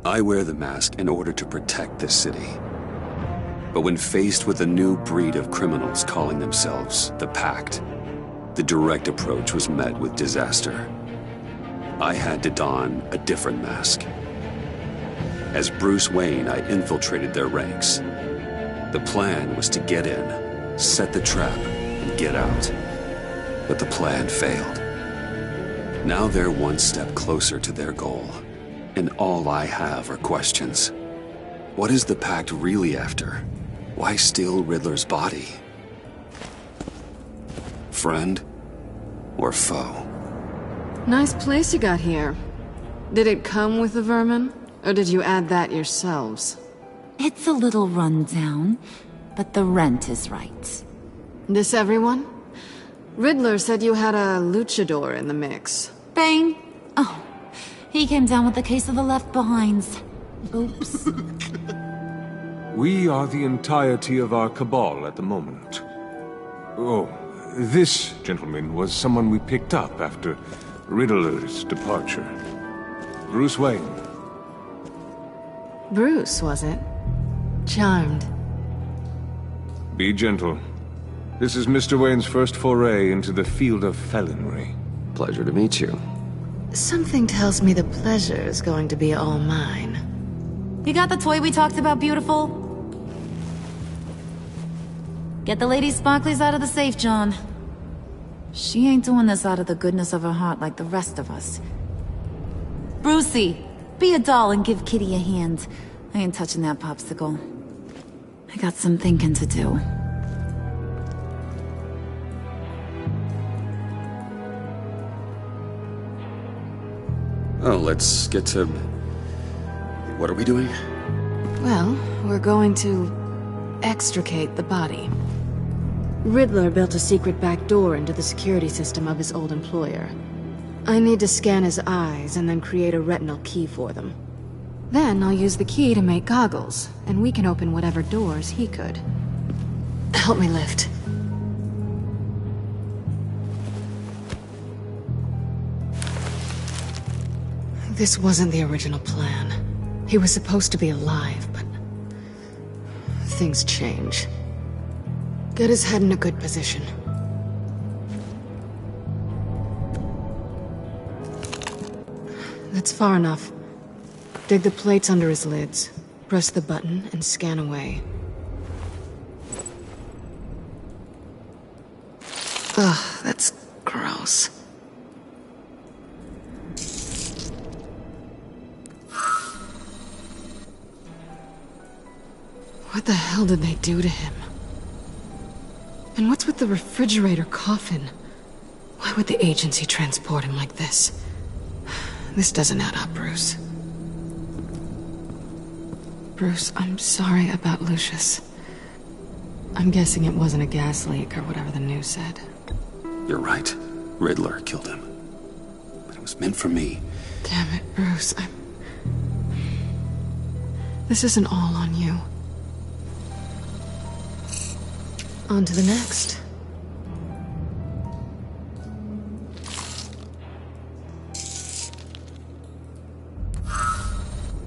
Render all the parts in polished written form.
I wear the mask in order to protect this city. But when faced with a new breed of criminals calling themselves the Pact, the direct approach was met with disaster. I had to don a different mask. As Bruce Wayne, I infiltrated their ranks. The plan was to get in, set the trap, and get out. But the plan failed. Now they're one step closer to their goal, and all I have are questions. What is the Pact really after? Why steal Riddler's body? Friend or foe? Nice place you got here. Did it come with the vermin, or did you add that yourselves? It's a little rundown, but the rent is right. This everyone? Riddler said you had a luchador in the mix. Bang! Oh, he came down with a case of the left-behinds. Oops. We are the entirety of our cabal at the moment. Oh, this gentleman was someone we picked up after Riddler's departure. Bruce Wayne. Bruce, was it? Charmed. Be gentle. This is Mr. Wayne's first foray into the field of felonry. Pleasure to meet you. Something tells me the pleasure is going to be all mine. You got the toy we talked about, beautiful? Get the lady sparklies out of the safe, John. She ain't doing this out of the goodness of her heart like the rest of us. Brucey, be a doll and give Kitty a hand. I ain't touching that popsicle. I got some thinking to do. Oh, let's get to... What are we doing? Well, we're going to extricate the body. Riddler built a secret back door into the security system of his old employer. I need to scan his eyes and then create a retinal key for them. Then I'll use the key to make goggles, and we can open whatever doors he could. Help me lift. This wasn't the original plan. He was supposed to be alive, but... things change. Get his head in a good position. That's far enough. Dig the plates under his lids. Press the button and scan away. Ugh, that's gross. What the hell did they do to him? And what's with the refrigerator coffin? Why would the agency transport him like this? This doesn't add up, Bruce. Bruce, I'm sorry about Lucius. I'm guessing it wasn't a gas leak or whatever the news said. You're right. Riddler killed him. But it was meant for me. Damn it, Bruce. This isn't all on you. On to the next.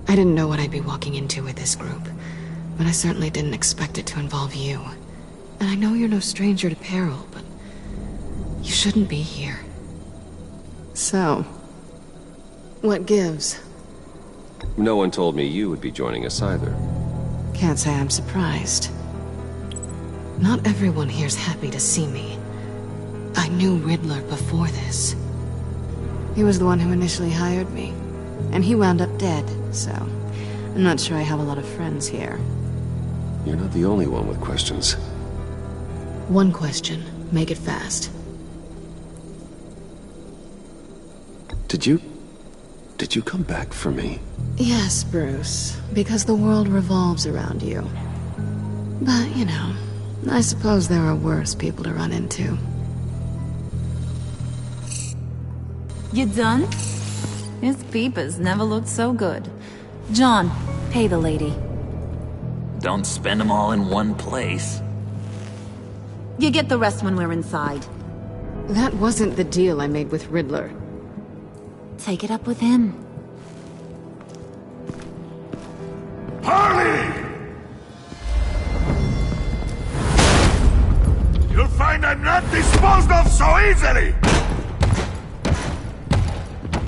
I didn't know what I'd be walking into with this group, but I certainly didn't expect it to involve you. And I know you're no stranger to peril, but you shouldn't be here. So, what gives? No one told me you would be joining us either. Can't say I'm surprised. Not everyone here's happy to see me. I knew Riddler before this. He was the one who initially hired me, and he wound up dead, so I'm not sure I have a lot of friends here. You're not the only one with questions. One question. Make it fast. Did you come back for me? Yes, Bruce, because the world revolves around you. But, you know, I suppose there are worse people to run into. You done? His peepers never looked so good. John, pay the lady. Don't spend them all in one place. You get the rest when we're inside. That wasn't the deal I made with Riddler. Take it up with him. I'm not disposed of so easily!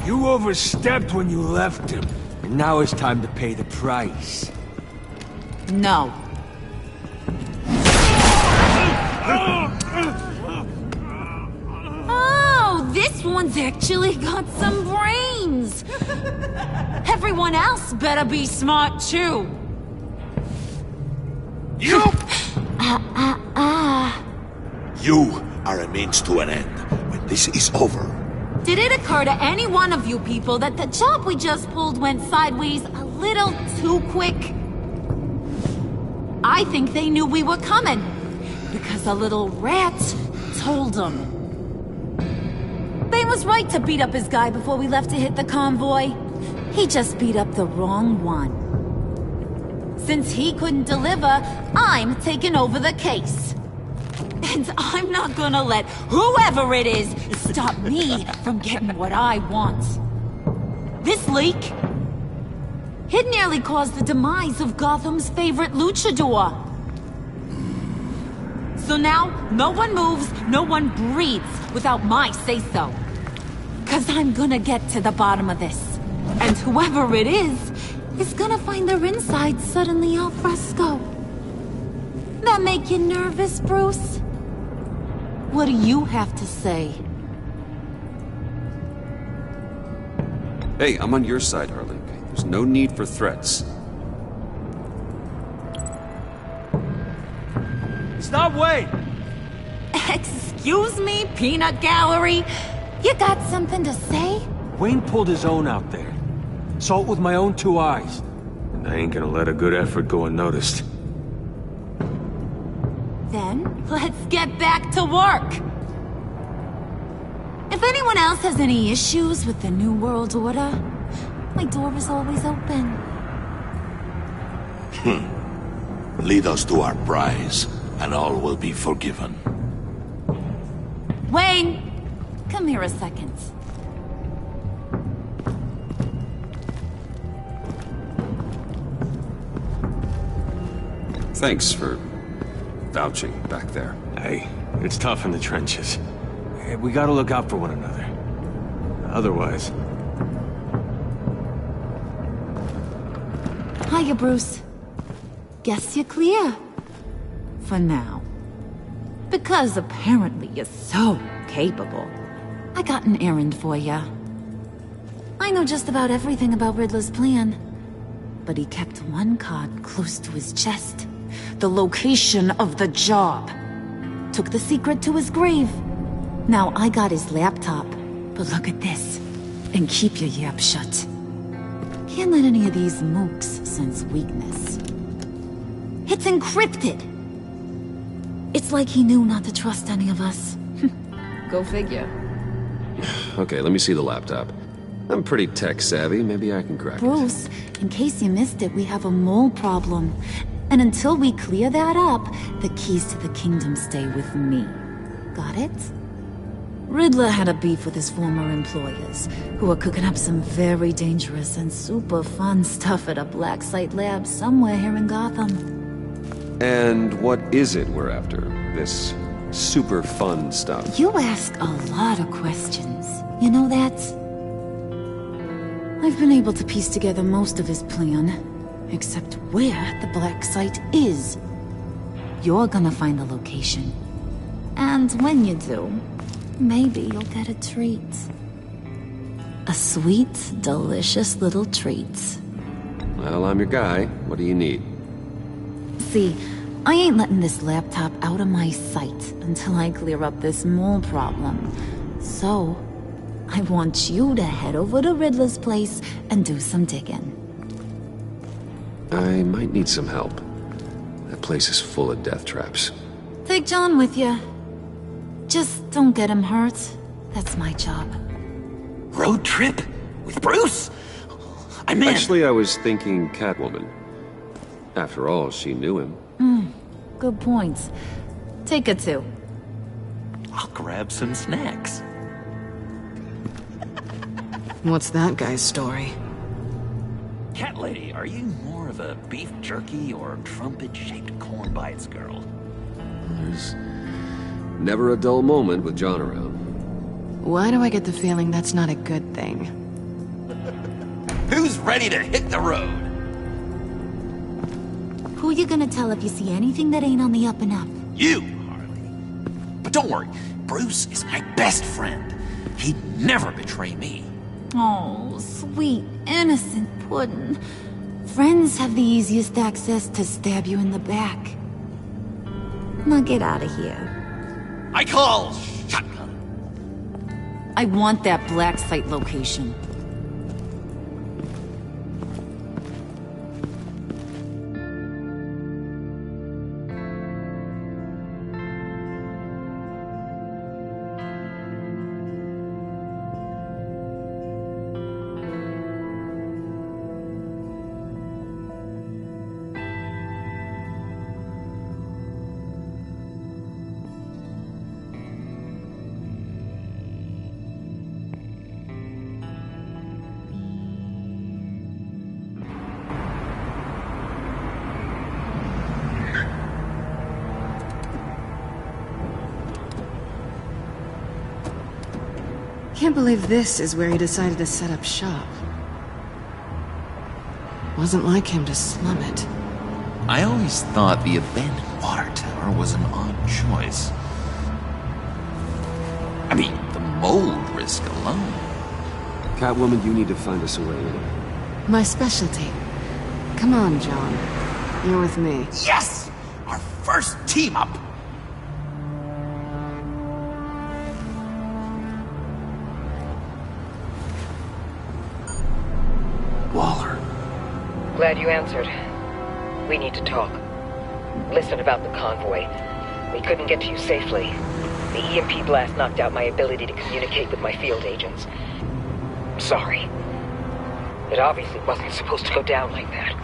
You overstepped when you left him, and now it's time to pay the price. No. Oh, this one's actually got some brains! Everyone else better be smart too. You! You are a means to an end. When this is over, Did it occur to any one of you people that the job we just pulled went sideways a little too quick? I think they knew we were coming, because a little rat told them. They was right to beat up his guy before we left to hit the convoy. He just beat up the wrong one. Since he couldn't deliver, I'm taking over the case. And I'm not gonna let whoever it is stop me from getting what I want. This leak, it nearly caused the demise of Gotham's favorite luchador. So now, no one moves, no one breathes without my say-so. 'Cause I'm gonna get to the bottom of this. And whoever it is gonna find their insides suddenly al fresco. That make you nervous, Bruce? What do you have to say? Hey, I'm on your side, Harley. There's no need for threats. Stop, wait! Excuse me, peanut gallery? You got something to say? Wayne pulled his own out there. Saw it with my own 2 eyes. And I ain't gonna let a good effort go unnoticed. Then, let's get back to work. If anyone else has any issues with the New World Order, my door is always open. lead us to our prize, and all will be forgiven. Wayne, come here a second. Thanks for vouching back there. Hey, it's tough in the trenches. We gotta look out for one another. Otherwise... Hiya, Bruce. Guess you're clear. For now. Because apparently you're so capable. I got an errand for ya. I know just about everything about Riddler's plan. But he kept one card close to his chest. The location of the job. Took the secret to his grave. Now I got his laptop. But look at this. And keep your yap shut. Can't let any of these mooks sense weakness. It's encrypted! It's like he knew not to trust any of us. Go figure. Okay, let me see the laptop. I'm pretty tech-savvy. Maybe I can crack it. Bruce, in case you missed it, we have a mole problem. And until we clear that up, the keys to the kingdom stay with me. Got it? Riddler had a beef with his former employers, who were cooking up some very dangerous and super fun stuff at a black site lab somewhere here in Gotham. And what is it we're after? This super fun stuff? You ask a lot of questions. You know that? I've been able to piece together most of his plan, except where the black site is. You're gonna find the location. And when you do, maybe you'll get a treat. A sweet, delicious little treat. Well, I'm your guy. What do you need? See, I ain't letting this laptop out of my sight until I clear up this mole problem. So, I want you to head over to Riddler's place and do some digging. I might need some help. That place is full of death traps. Take John with you. Just don't get him hurt. That's my job. Road trip? With Bruce? I'm in. Actually, I was thinking Catwoman. After all, she knew him. Good points. Take her too. I'll grab some snacks. What's that guy's story? Cat lady, are you more of a beef jerky or trumpet-shaped corn bites girl? There's Never a dull moment with John around. Why do I get the feeling that's not a good thing? Who's ready to hit the road? Who you gonna tell if you see anything that ain't on the up and up? You, Harley. But don't worry, Bruce is my best friend. He'd never betray me. Oh, sweet, innocent Puddin'. Friends have the easiest access to stab you in the back. Now get out of here. I call shotgun. I want that black site location. Can't believe this is where he decided to set up shop. Wasn't like him to slum it. I always thought the abandoned water tower was an odd choice. I mean, the mold risk alone. Catwoman, you need to find us a way in. My specialty. Come on, John. You're with me. Yes! Our first team up! Waller. Glad you answered. We need to talk. Listen about the convoy. We couldn't get to you safely. The EMP blast knocked out my ability to communicate with my field agents. Sorry. It obviously wasn't supposed to go down like that.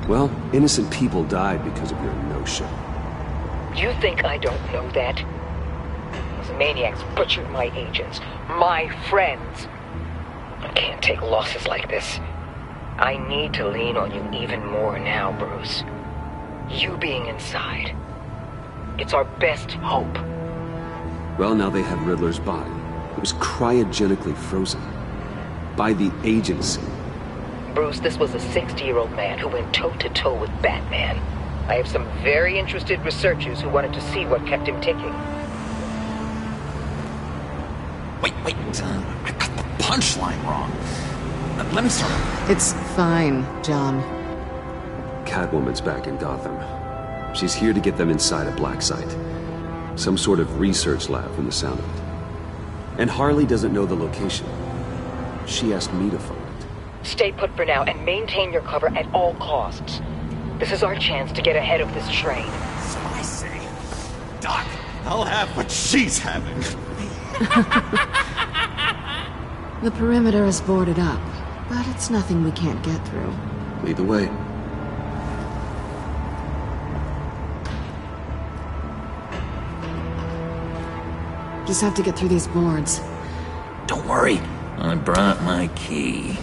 Well, innocent people died because of your no-show. You think I don't know that? Those maniacs butchered my agents, my friends. I can't take losses like this. I need to lean on you even more now, Bruce. You being inside. It's our best hope. Well, now they have Riddler's body. It was cryogenically frozen. By the agency. Bruce, this was a 60-year-old man who went toe-to-toe with Batman. I have some very interested researchers who wanted to see what kept him ticking. Wait, I got the punchline wrong. Let me start over. It's fine, John. Catwoman's back in Gotham. She's here to get them inside a black site. Some sort of research lab from the sound of it. And Harley doesn't know the location. She asked me to find it. Stay put for now and maintain your cover at all costs. This is our chance to get ahead of this train. So I say, Doc, I'll have what she's having. The perimeter is boarded up, but it's nothing we can't get through. Lead the way. Just have to get through these boards. Don't worry, I brought my key.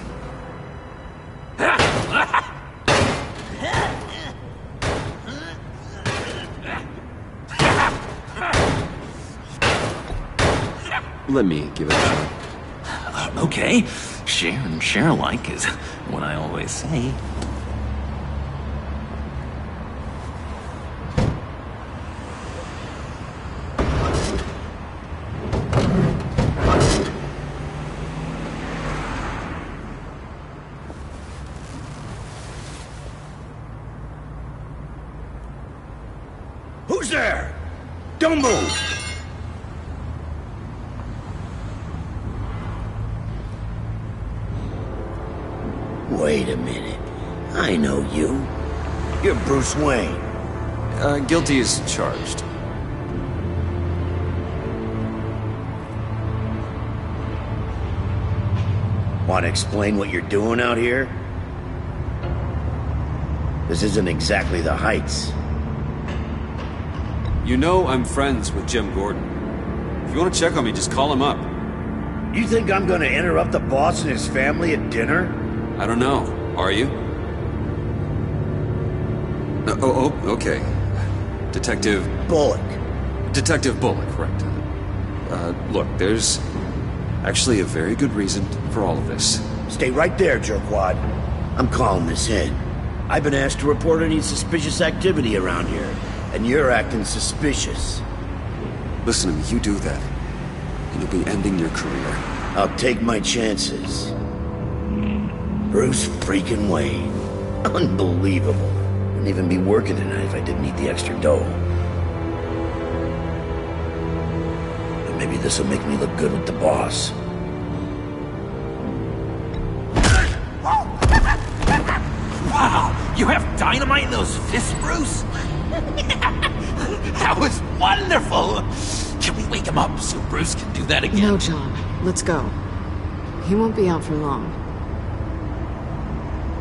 Let me give it a shot. Okay, share and share alike is what I always say. Who's there? Don't move! Wait a minute. I know you. You're Bruce Wayne. Guilty as charged. Want to explain what you're doing out here? This isn't exactly the Heights. You know I'm friends with Jim Gordon. If you want to check on me, just call him up. You think I'm gonna interrupt the boss and his family at dinner? I don't know. Are you? Oh, okay. Detective... Bullock. Detective Bullock, correct. Look, there's actually a very good reason for all of this. Stay right there, jerkwad. I'm calling this in. I've been asked to report any suspicious activity around here, and you're acting suspicious. Listen to me, you do that, and you'll be ending your career. I'll take my chances. Bruce freaking Wayne. Unbelievable. Wouldn't even be working tonight if I didn't need the extra dough. But maybe this'll make me look good with the boss. Wow! You have dynamite in those fists, Bruce? That was wonderful! Can we wake him up so Bruce can do that again? No, John. Let's go. He won't be out for long.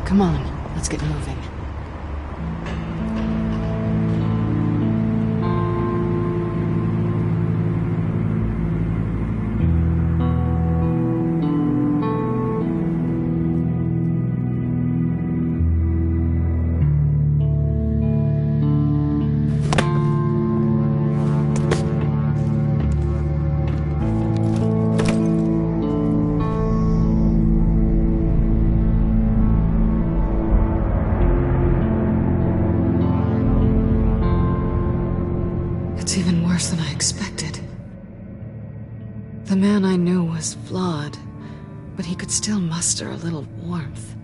Come on, let's get moving. It's even worse than I expected. The man I knew was flawed, but he could still muster a little warmth.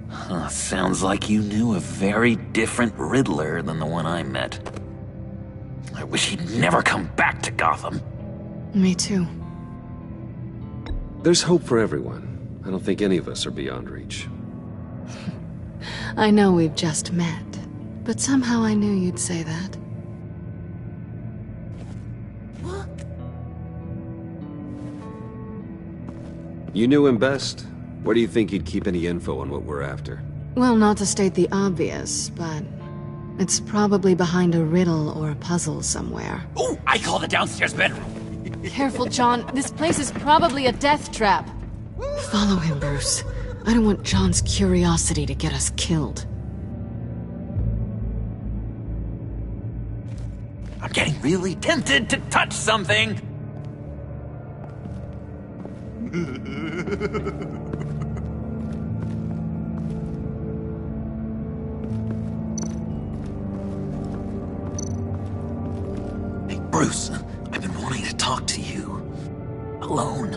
Huh, sounds like you knew a very different Riddler than the one I met. I wish he'd never come back to Gotham. Me too. There's hope for everyone. I don't think any of us are beyond reach. I know we've just met, but somehow I knew you'd say that. You knew him best. Where do you think he'd keep any info on what we're after? Well, not to state the obvious, but it's probably behind a riddle or a puzzle somewhere. Oh, I call the downstairs bedroom. Careful, John. This place is probably a death trap. Follow him, Bruce. I don't want John's curiosity to get us killed. I'm getting really tempted to touch something. Hey, Bruce, I've been wanting to talk to you. Alone.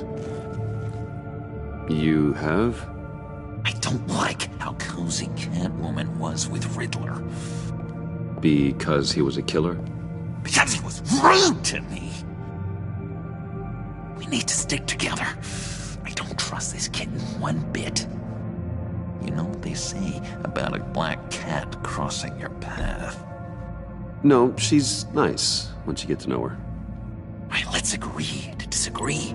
You have? I don't like how cozy Catwoman was with Riddler. Because he was a killer? Because he was rude to me. We need to stick together. I don't trust this kitten one bit. You know what they say about a black cat crossing your path? No, she's nice, once you get to know her. Right, let's agree to disagree.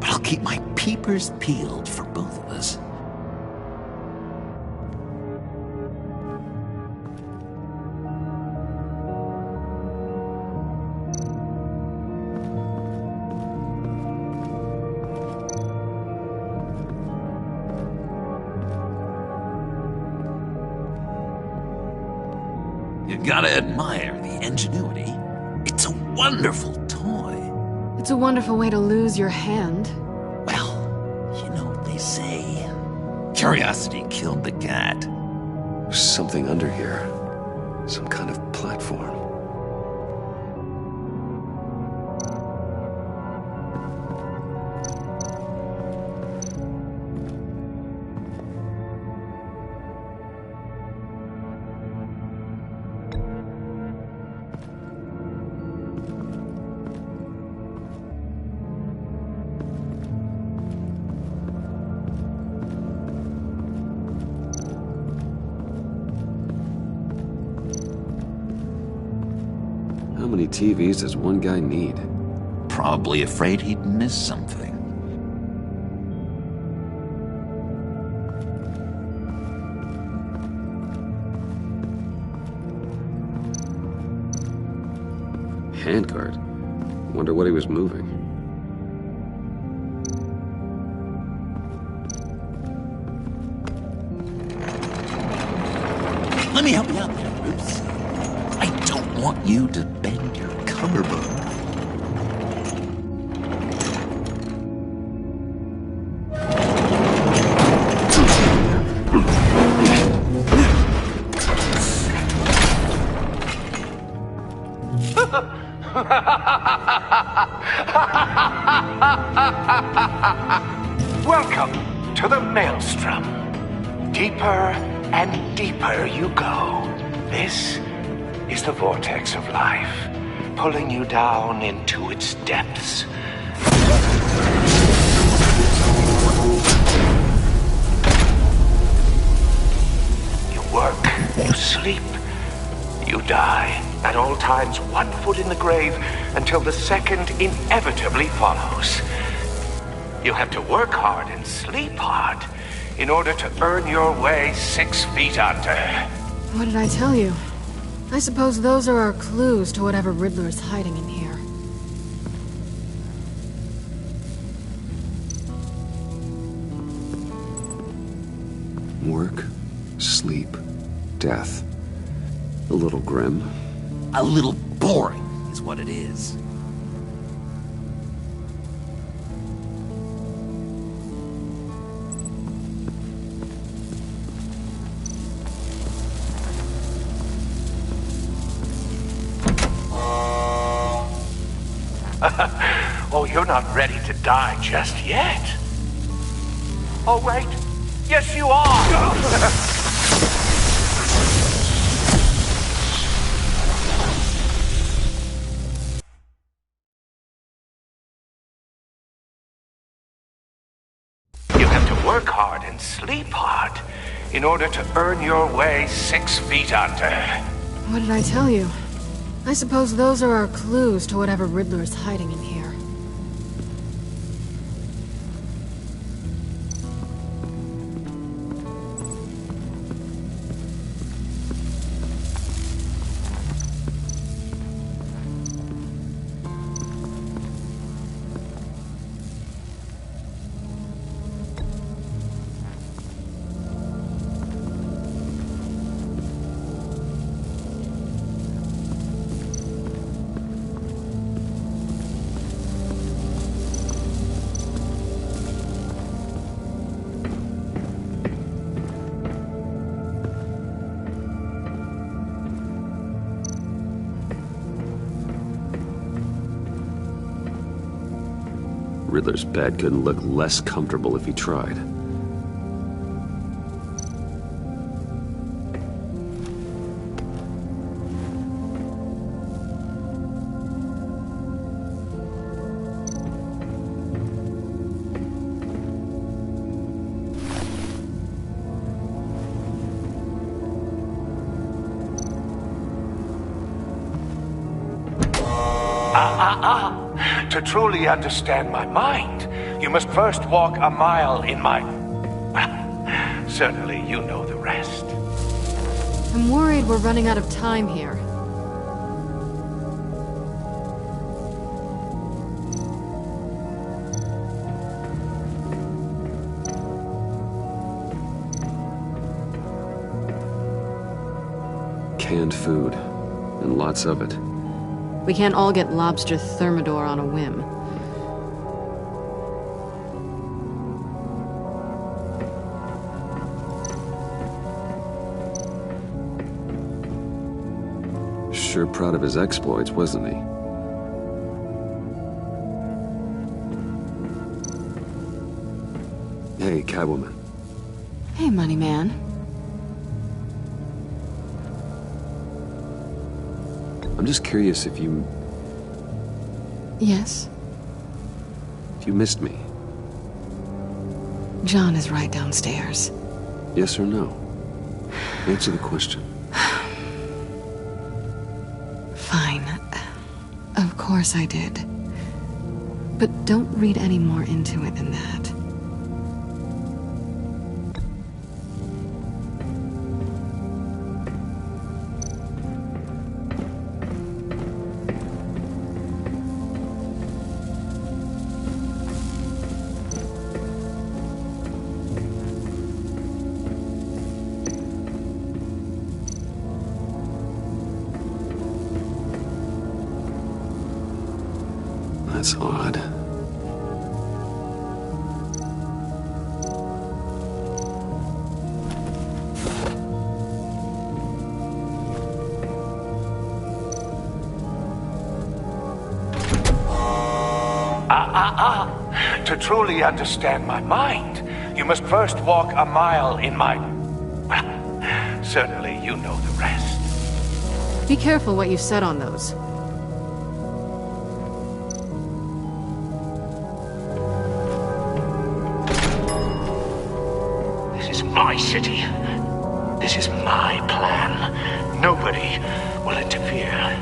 But I'll keep my peepers peeled for both of us. You gotta admire the ingenuity. It's a wonderful toy. It's a wonderful way to lose your hand. Well, you know what they say. Curiosity killed the cat. There's something under here. Some kind of platform. How many TVs does one guy need? Probably afraid he'd miss something. Handguard. Wonder what he was moving. Let me help you out there, Bruce. I don't want you to bend your collarbone. Welcome to the Maelstrom. Deeper and deeper you go. This is the vortex of life, pulling you down into its depths. You work, you sleep, you die. At all times, 1 foot in the grave until the second inevitably follows. You have to work hard and sleep hard in order to earn your way 6 feet under. What did I tell you? I suppose those are our clues to whatever Riddler is hiding in here. Work, sleep, death. A little grim. A little boring is what it is. Oh, you're not ready to die just yet. Oh, wait. Yes, you are! You have to work hard and sleep hard in order to earn your way 6 feet under. What did I tell you? I suppose those are our clues to whatever Riddler is hiding in here. Riddler's bed couldn't look less comfortable if he tried. To truly understand my mind, you must first walk a mile in my... Certainly you know the rest. I'm worried we're running out of time here. Canned food, and lots of it. We can't all get lobster thermidor on a whim. Sure proud of his exploits, wasn't he? Hey, Catwoman. Hey, Money Man. I'm just curious if you... Yes? If you missed me. John is right downstairs. Yes or no? Answer the question. Fine. Of course I did. But don't read any more into it than that. That's odd. To truly understand my mind, you must first walk a mile in my... Well, certainly you know the rest. Be careful what you said on those. This is my city. This is my plan. Nobody will interfere.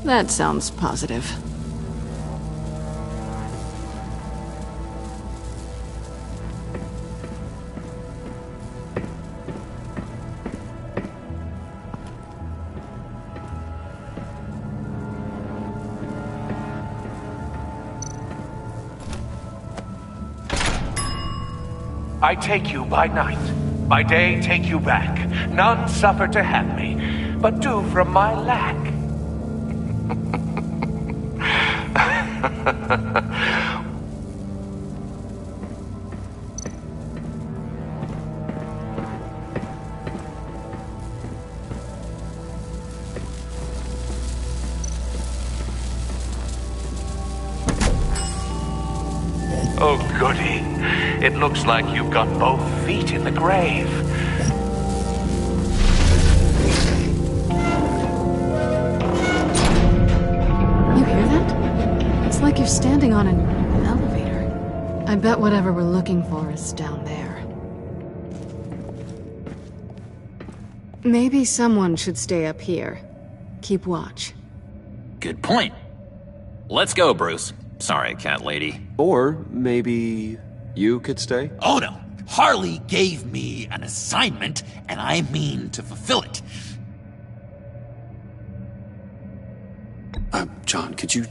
That sounds positive. I take you by night. By day, take you back. None suffer to have me, but do from my lack. Oh, goody. It looks like you've got both feet in the grave. You hear that? It's like you're standing on an elevator. I bet whatever we're looking for is down there. Maybe someone should stay up here. Keep watch. Good point. Let's go, Bruce. Sorry, cat lady. Or maybe you could stay? Oh no. Harley gave me an assignment, and I mean to fulfill it. John, could you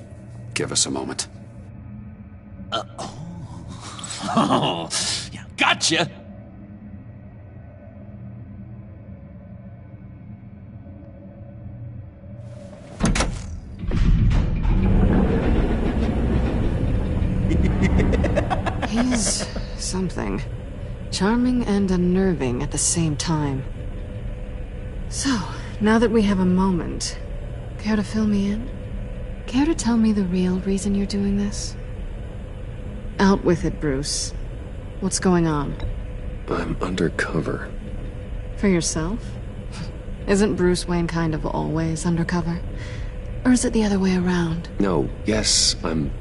give us a moment? Oh, yeah, gotcha. He's something. Charming and unnerving at the same time. So, now that we have a moment, care to fill me in? Care to tell me the real reason you're doing this? Out with it, Bruce. What's going on? I'm undercover. For yourself? Isn't Bruce Wayne kind of always undercover? Or is it the other way around? No, yes, I'm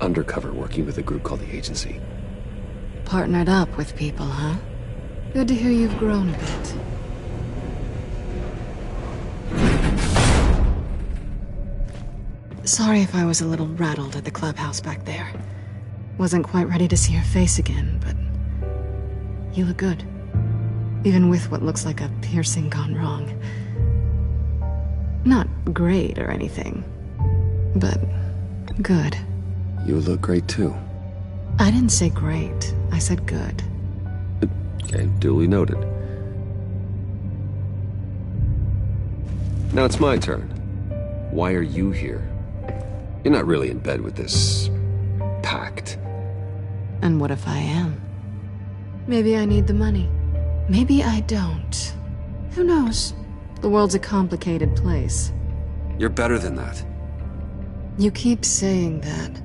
undercover working with a group called the Agency. Partnered up with people, huh? Good to hear you've grown a bit. Sorry if I was a little rattled at the clubhouse back there. Wasn't quite ready to see your face again, but you look good. Even with what looks like a piercing gone wrong. Not great or anything, but good. You look great too. I didn't say great. I said good. Okay, duly noted. Now it's my turn. Why are you here? You're not really in bed with this pact. And what if I am? Maybe I need the money. Maybe I don't. Who knows? The world's a complicated place. You're better than that. You keep saying that.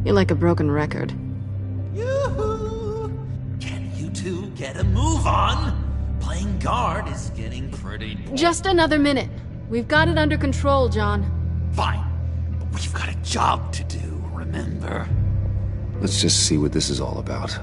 You're like a broken record. Yoo-hoo! Can you two get a move on? Playing guard is getting pretty... Just another minute. We've got it under control, John. Fine. But we've got a job to do, remember? Let's just see what this is all about.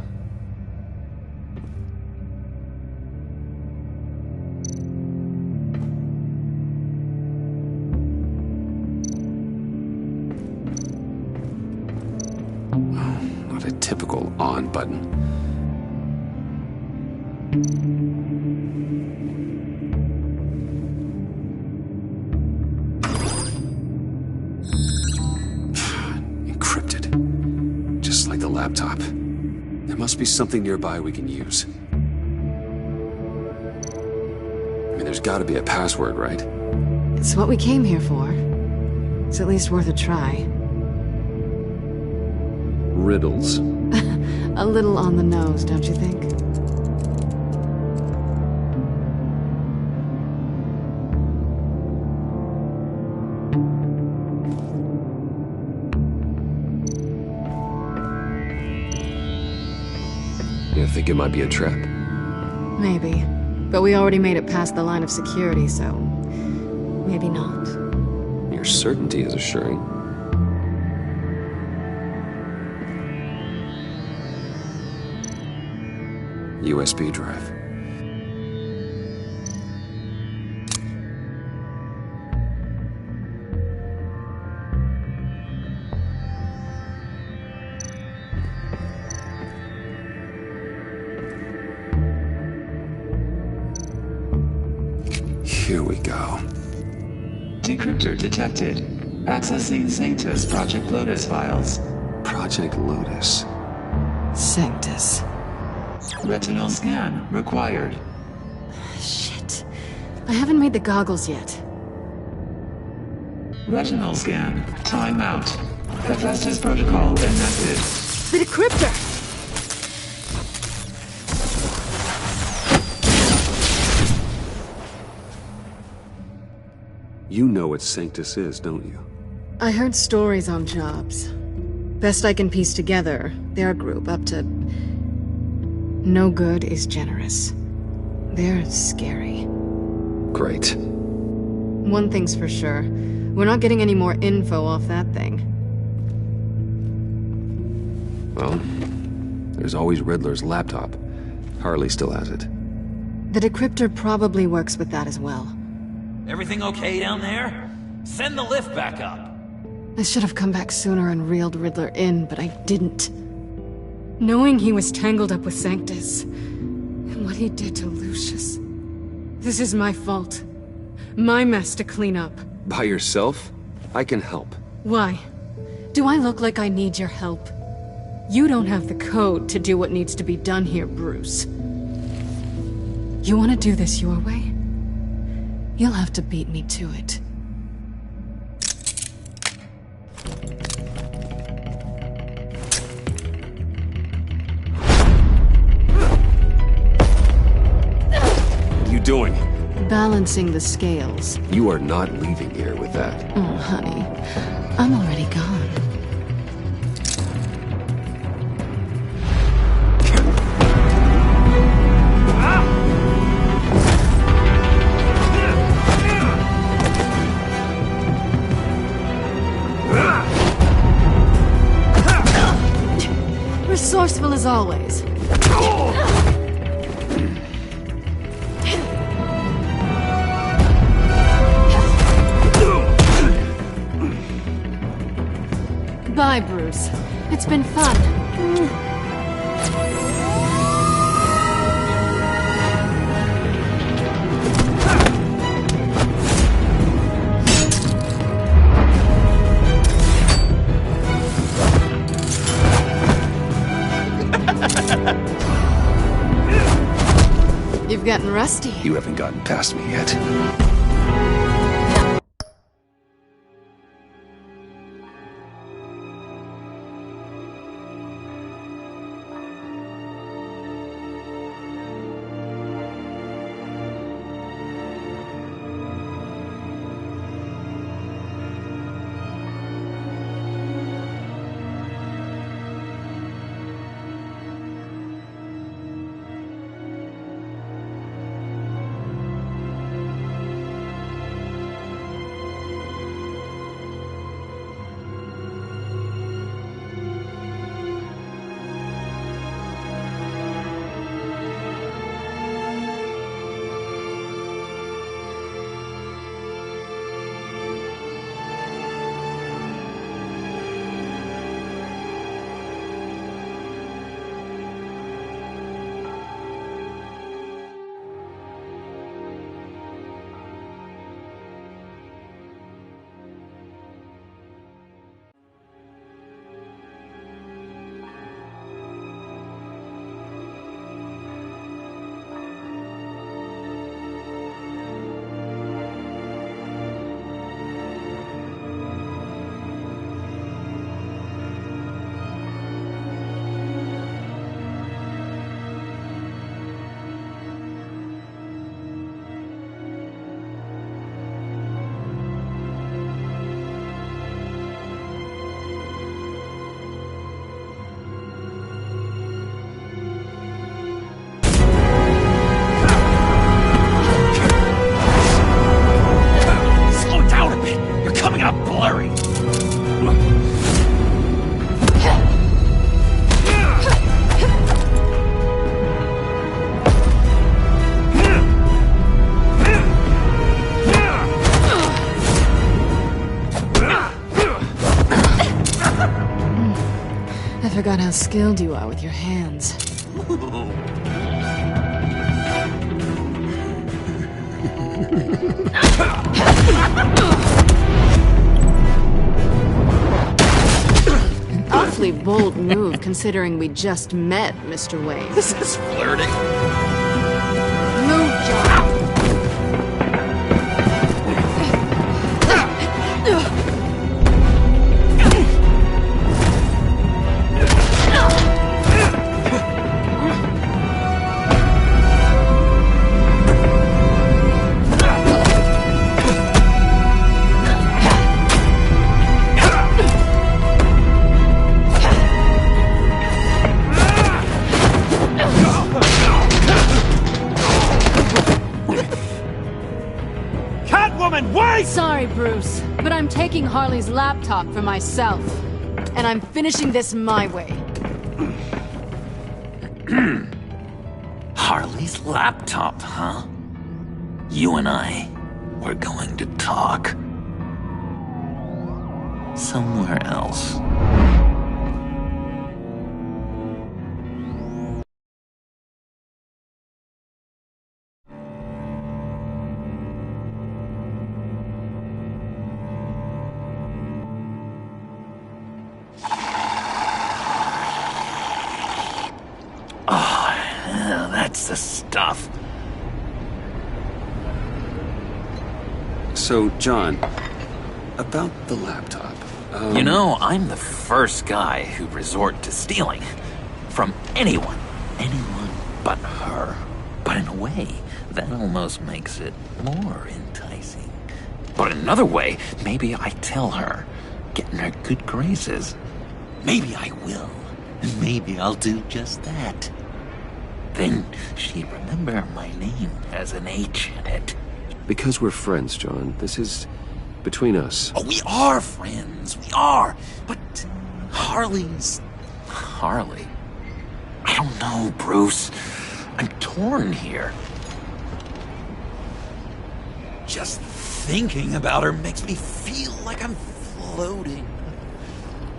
Not a typical on button. Encrypted. Just like the laptop. There must be something nearby we can use. I mean, There's gotta be a password, right? It's what we came here for. It's at least worth a try. Riddles. A little on the nose, don't you think? You think it might be a trap? Maybe. But we already made it past the line of security, so... maybe not. Your certainty is assuring. USB drive. Here we go. Decryptor detected. Accessing Sanctus Project Lotus files. Project Lotus. Sanctus. Retinal scan required. Shit. I haven't made the goggles yet. Retinal scan. Timeout. Hephaestus protocol enacted. The decryptor! You know what Sanctus is, don't you? I heard stories on jobs. Best I can piece together, their group up to... no good is generous. They're scary. Great. One thing's for sure. We're not getting any more info off that thing. Well, there's always Riddler's laptop. Harley still has it. The decryptor probably works with that as well. Everything okay down there? Send the lift back up. I should have come back sooner and reeled Riddler in, but I didn't. Knowing he was tangled up with Sanctus, and what he did to Lucius. This is my fault. My mess to clean up. By yourself? I can help. Why? Do I look like I need your help? You don't have the code to do what needs to be done here, Bruce. You want to do this your way? You'll have to beat me to it. What are you doing? Balancing the scales. You are not leaving here with that. Oh, honey. I'm already gone. Resourceful as always. Bye, Bruce. It's been fun. You've gotten rusty. You haven't gotten past me yet. forgot how skilled you are with your hands. Awfully bold move, considering we just met, Mr. Wayne. This is flirting. Move, John. Sorry, Bruce, but I'm taking Harley's laptop for myself. And I'm finishing this my way. Harley's laptop, huh? You and I, we're going to talk. Somewhere else. That's the stuff. So, John, about the laptop. You know, I'm the first guy who'd resort to stealing. From anyone. Anyone but her. But in a way, that almost makes it more enticing. But in another way, maybe I tell her, get in her good graces. Maybe I will. And maybe I'll do just that. Then she'd remember my name as an H in it. Because we're friends, John. This is between us. Oh, we are friends. We are. But Harley's... Harley? I don't know, Bruce. I'm torn here. Just thinking about her makes me feel like I'm floating.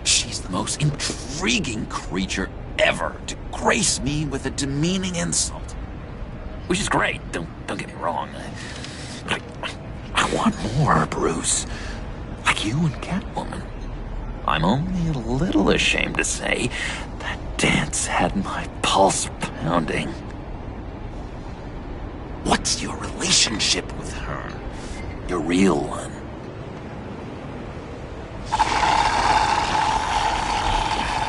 She's the most intriguing creature ever to grace me with a demeaning insult. Which is great, don't get me wrong. I want more, Bruce. Like you and Catwoman. I'm only a little ashamed to say that dance had my pulse pounding. What's your relationship with her? Your real one?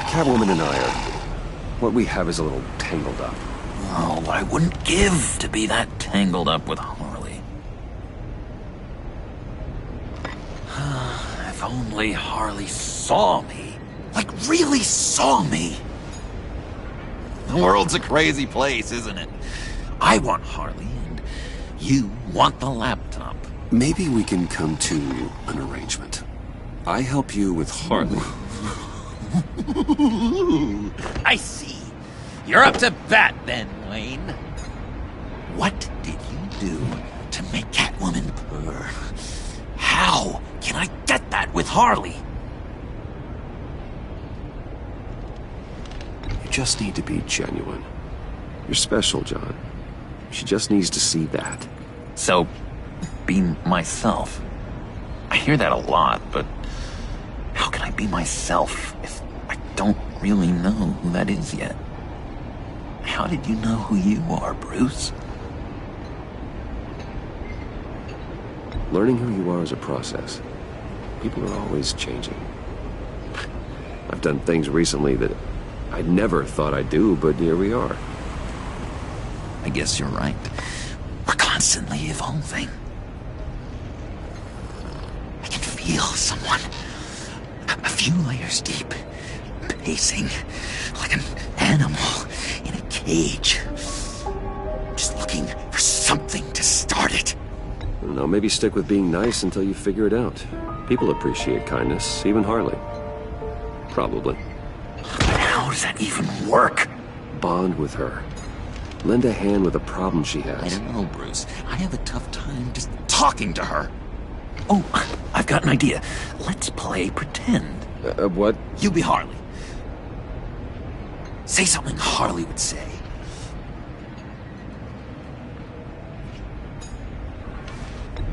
Catwoman and I are... what we have is a little tangled up. Oh, I wouldn't give to be that tangled up with Harley. If only Harley saw me. Like, really saw me. The world's a crazy place, isn't it? I want Harley, and you want the laptop. Maybe we can come to an arrangement. I help you with Harley. I see. You're up to bat then, Wayne. What did you do to make Catwoman purr? How can I get that with Harley? You just need to be genuine. You're special, John. She just needs to see that. So, be myself. I hear that a lot, but how can I be myself if I don't really know who that is yet? How did you know who you are, Bruce? Learning who you are is a process. People are always changing. I've done things recently that I never thought I'd do, but here we are. I guess you're right. We're constantly evolving. I can feel someone a few layers deep, pacing like an animal in a cage. Just looking for something to start it. I don't know, maybe stick with being nice until you figure it out. People appreciate kindness, even Harley. Probably. But how does that even work? Bond with her. Lend a hand with a problem she has. I don't know, Bruce. I have a tough time just talking to her. Oh, I've got an idea. Let's play pretend. What? You be Harley. Say something Harley would say.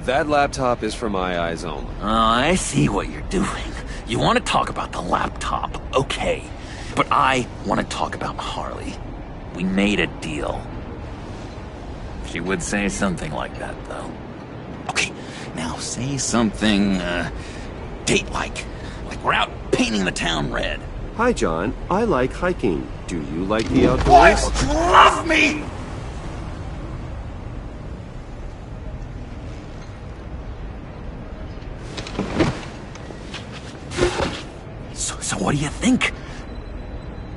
That laptop is for my eyes only. I see what you're doing. You want to talk about the laptop, okay. But I want to talk about Harley. We made a deal. She would say something like that, though. Okay, now say something, date-like. Like we're out painting the town red. Hi, John. I like hiking. Do you like the outdoors? Boys, love me! So what do you think?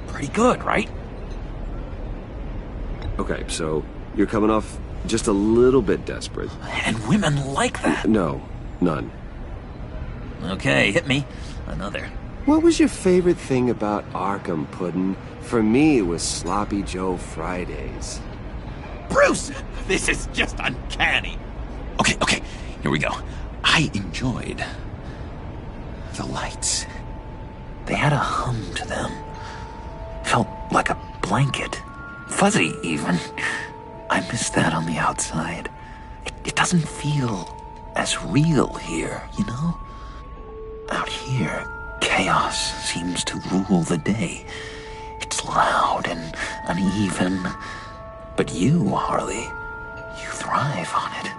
Pretty good, right? Okay, so you're coming off just a little bit desperate. And women like that. No, none. Okay, hit me. Another. What was your favorite thing about Arkham, Puddin'? For me, it was Sloppy Joe Fridays. Bruce! This is just uncanny. Okay, here we go. I enjoyed the lights. They had a hum to them. Felt like a blanket. Fuzzy, even. I miss that on the outside. It doesn't feel as real here, you know? Out here, chaos seems to rule the day. It's loud and uneven. But you, Harley, you thrive on it.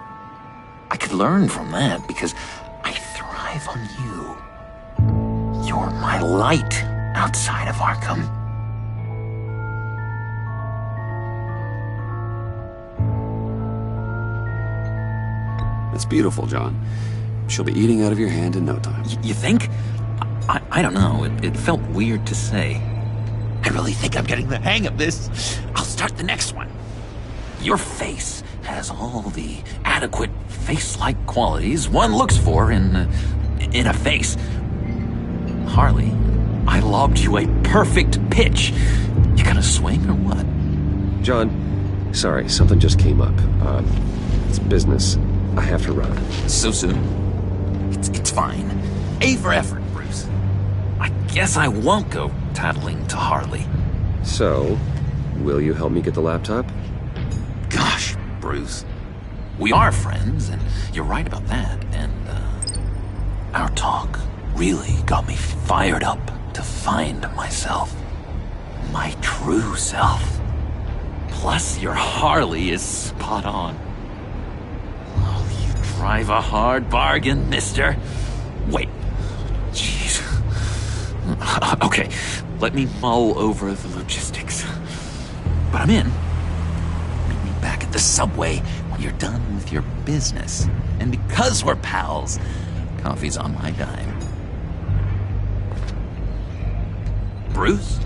I could learn from that because I thrive on you. You're my light outside of Arkham. It's beautiful, John. She'll be eating out of your hand in no time. You think? I don't know. It felt weird to say. I really think I'm getting the hang of this. I'll start the next one. Your face has all the adequate face-like qualities one looks for in a face. Harley, I lobbed you a perfect pitch. You gonna swing or what? John, sorry, something just came up. It's business. I have to run. So soon? It's fine. A for effort, Bruce. I guess I won't go tattling to Harley. So, will you help me get the laptop? Gosh, Bruce. We are friends, and you're right about that, and, our talk really got me fired up to find myself. My true self. Plus, your Harley is spot on. Oh, you drive a hard bargain, mister. Wait. Jeez. Okay, let me mull over the logistics. But I'm in. Meet me back at the subway when you're done with your business. And because we're pals, coffee's on my dime. Bruce?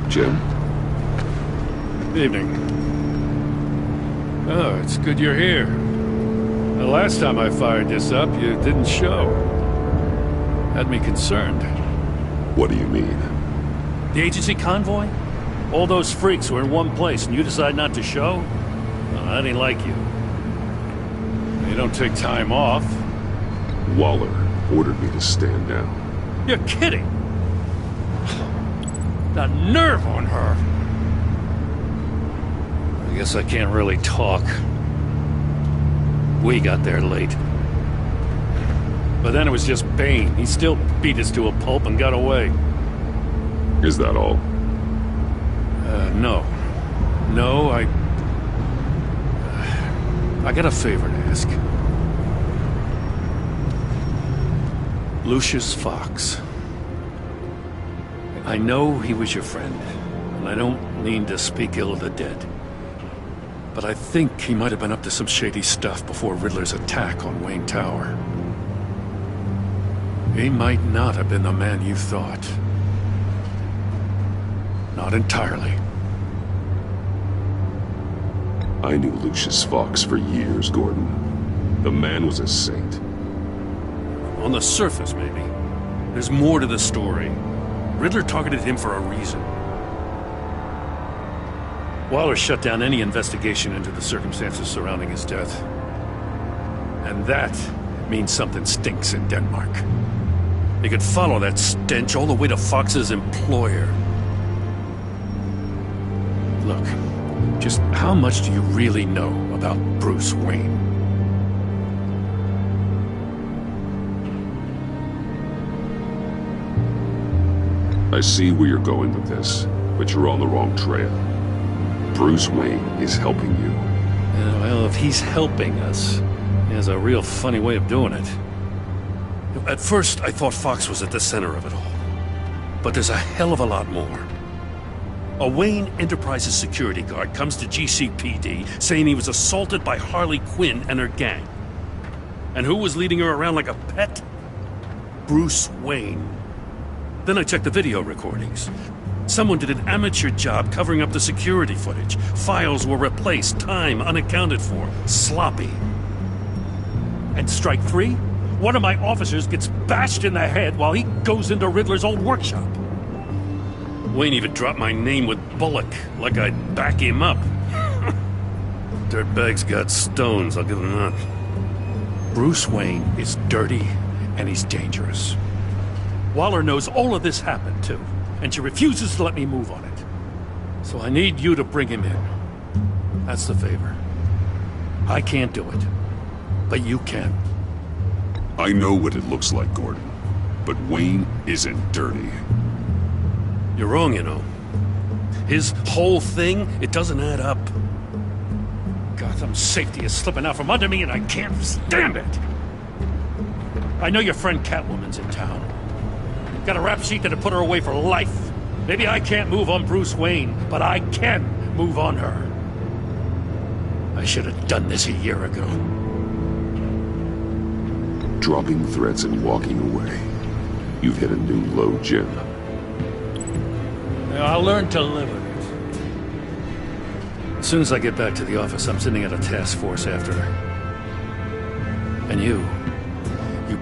Jim? Evening. Oh, it's good you're here. The last time I fired this up, you didn't show. Had me concerned. What do you mean? The agency convoy? All those freaks were in one place and you decide not to show? Well, I didn't like you. You don't take time off. Waller ordered me to stand down. You're kidding! The nerve on her! I guess I can't really talk. We got there late. But then it was just Bane. He still beat us to a pulp and got away. Is that all? No. No, I got a favor to ask. Lucius Fox. I know he was your friend, and I don't mean to speak ill of the dead. But I think he might have been up to some shady stuff before Riddler's attack on Wayne Tower. He might not have been the man you thought. Not entirely. I knew Lucius Fox for years, Gordon. The man was a saint. On the surface, maybe. There's more to the story. Riddler targeted him for a reason. Waller shut down any investigation into the circumstances surrounding his death. And that means something stinks in Denmark. You could follow that stench all the way to Fox's employer. Look, just how much do you really know about Bruce Wayne? I see where you're going with this, but you're on the wrong trail. Bruce Wayne is helping you. Yeah, well, if he's helping us, he has a real funny way of doing it. At first, I thought Fox was at the center of it all. But there's a hell of a lot more. A Wayne Enterprises security guard comes to GCPD saying he was assaulted by Harley Quinn and her gang. And who was leading her around like a pet? Bruce Wayne. Then I checked the video recordings. Someone did an amateur job covering up the security footage. Files were replaced, time unaccounted for, sloppy. And strike three? One of my officers gets bashed in the head while he goes into Riddler's old workshop. Wayne even dropped my name with Bullock, like I'd back him up. Dirtbag's got stones, I'll give him that. Bruce Wayne is dirty, and he's dangerous. Waller knows all of this happened, too, and she refuses to let me move on it. So I need you to bring him in. That's the favor. I can't do it, but you can. I know what it looks like, Gordon, but Wayne isn't dirty. You're wrong, you know. His whole thing, it doesn't add up. Gotham's safety is slipping out from under me and I can't stand it! I know your friend Catwoman's in town. Got a rap sheet that'd put her away for life. Maybe I can't move on Bruce Wayne, but I can move on her. I should have done this a year ago. Dropping threats and walking away. You've hit a new low, Jim. I'll learn to live with it. As soon as I get back to the office, I'm sending out a task force after her. And you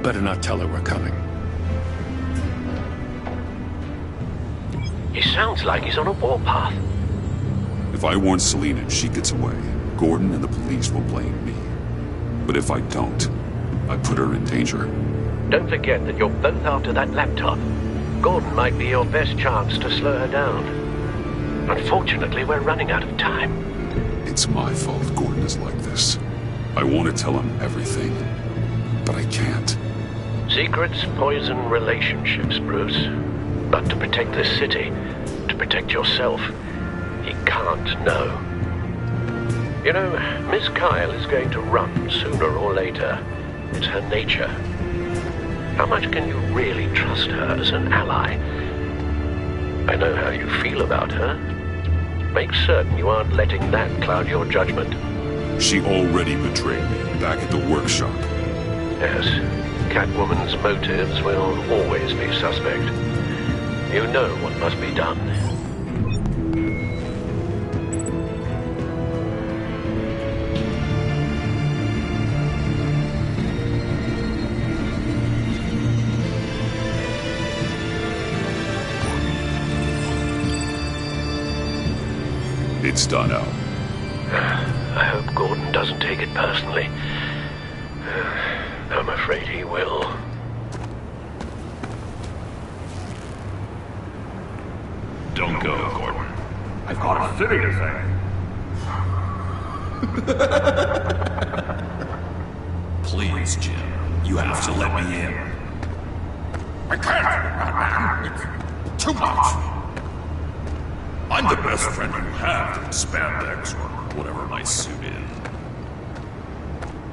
better not tell her we're coming. He sounds like he's on a warpath. If I warn Selina and she gets away, Gordon and the police will blame me. But if I don't, I put her in danger. Don't forget that you're both after that laptop. Gordon might be your best chance to slow her down. Unfortunately, we're running out of time. It's my fault Gordon is like this. I want to tell him everything, but I can't. Secrets poison relationships, Bruce. But to protect this city, to protect yourself, he can't know. You know, Miss Kyle is going to run sooner or later. It's her nature. How much can you really trust her as an ally? I know how you feel about her. Make certain you aren't letting that cloud your judgment. She already betrayed me back at the workshop. Yes, Catwoman's motives will always be suspect. You know what must be done. It's done out. I hope Gordon doesn't take it personally. I'm afraid he will. Don't go, Gordon. I've got a city to save. Please, Jim. You have to let me in. I can't, Batman. It's too much. I'm the best friend you have in spandex or whatever my suit is.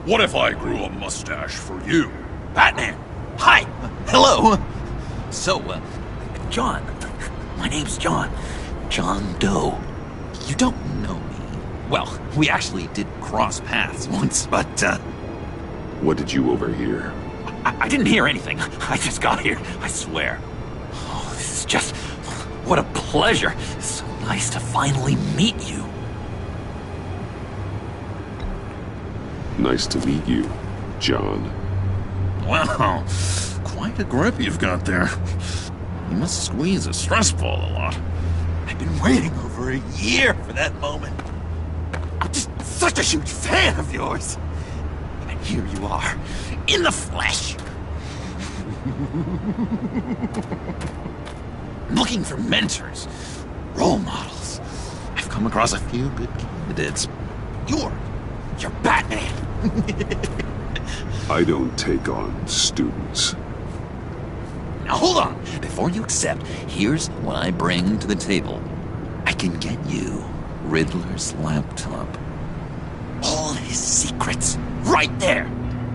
What if I grew a mustache for you? Batman! Hi! Hello! So, John. My name's John. John Doe. You don't know me. Well, we actually did cross paths once, but, What did you overhear? I didn't hear anything. I just got here, I swear. Oh, this is just... what a pleasure. It's so nice to finally meet you. Nice to meet you, John. Wow, quite a grip you've got there. You must squeeze a stress ball a lot. I've been waiting over a year for that moment. I'm just such a huge fan of yours. And here you are, in the flesh. Looking for mentors, role models. I've come across a few good candidates. You're Batman. I don't take on students. Now hold on. Before you accept, here's what I bring to the table. I can get you Riddler's laptop. All his secrets, right there.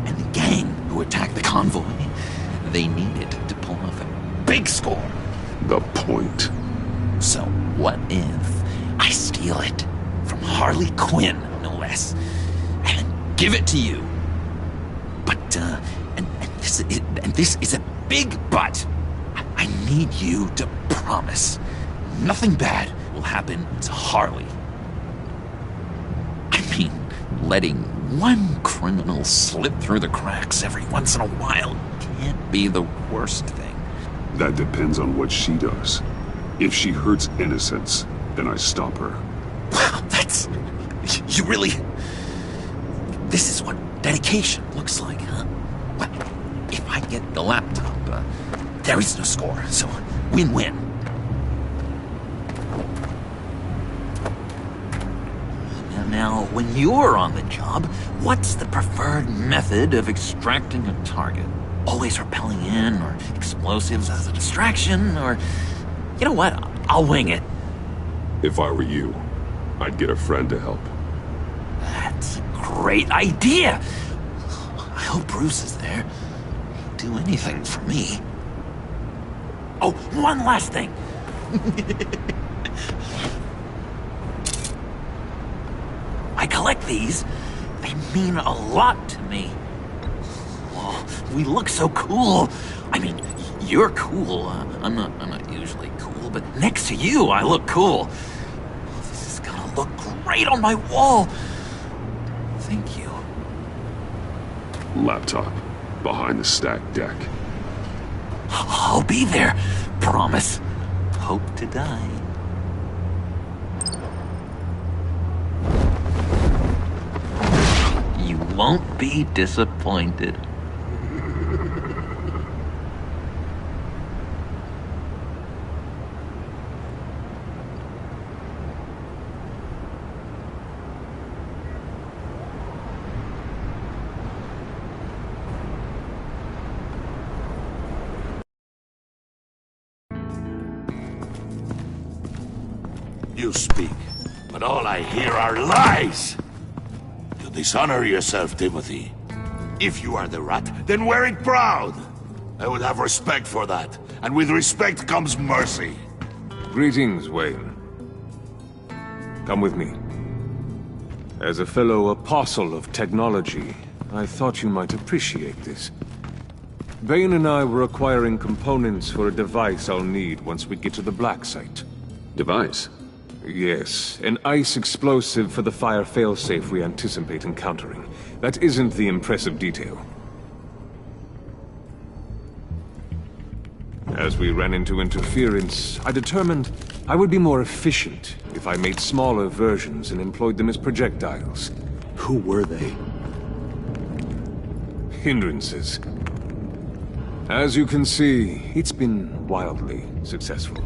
And the gang who attacked the convoy, they needed to pull off a big score. The point. So what if I steal it from Harley Quinn, no less, and then give it to you? But, and this is a big but. I need you to promise nothing bad will happen to Harley. I mean, letting one criminal slip through the cracks every once in a while can't be the worst thing. That depends on what she does. If she hurts innocents, then I stop her. Wow, that's... you really... This is what dedication looks like, huh? Well, if I get the laptop, there is no score, so win-win. Now, when you're on the job, what's the preferred method of extracting a target? Always rappelling in, or explosives as a distraction, or... You know what? I'll wing it. If I were you, I'd get a friend to help. That's a great idea! I hope Bruce is there. He'd do anything for me. Oh, one last thing! I collect these. They mean a lot to me. Oh, we look so cool. I mean, you're cool. I'm not usually cool, but next to you, I look cool. This is gonna look great on my wall. Thank you. Laptop. Behind the stacked deck. I'll be there. Promise. Hope to die. You won't be disappointed. You speak, but all I hear are lies! You dishonor yourself, Timothy. If you are the rat, then wear it proud! I would have respect for that, and with respect comes mercy. Greetings, Wayne. Come with me. As a fellow apostle of technology, I thought you might appreciate this. Bane and I were acquiring components for a device I'll need once we get to the Black Site. Device? Yes, an ice explosive for the fire failsafe we anticipate encountering. That isn't the impressive detail. As we ran into interference, I determined I would be more efficient if I made smaller versions and employed them as projectiles. Who were they? Hindrances. As you can see, it's been wildly successful.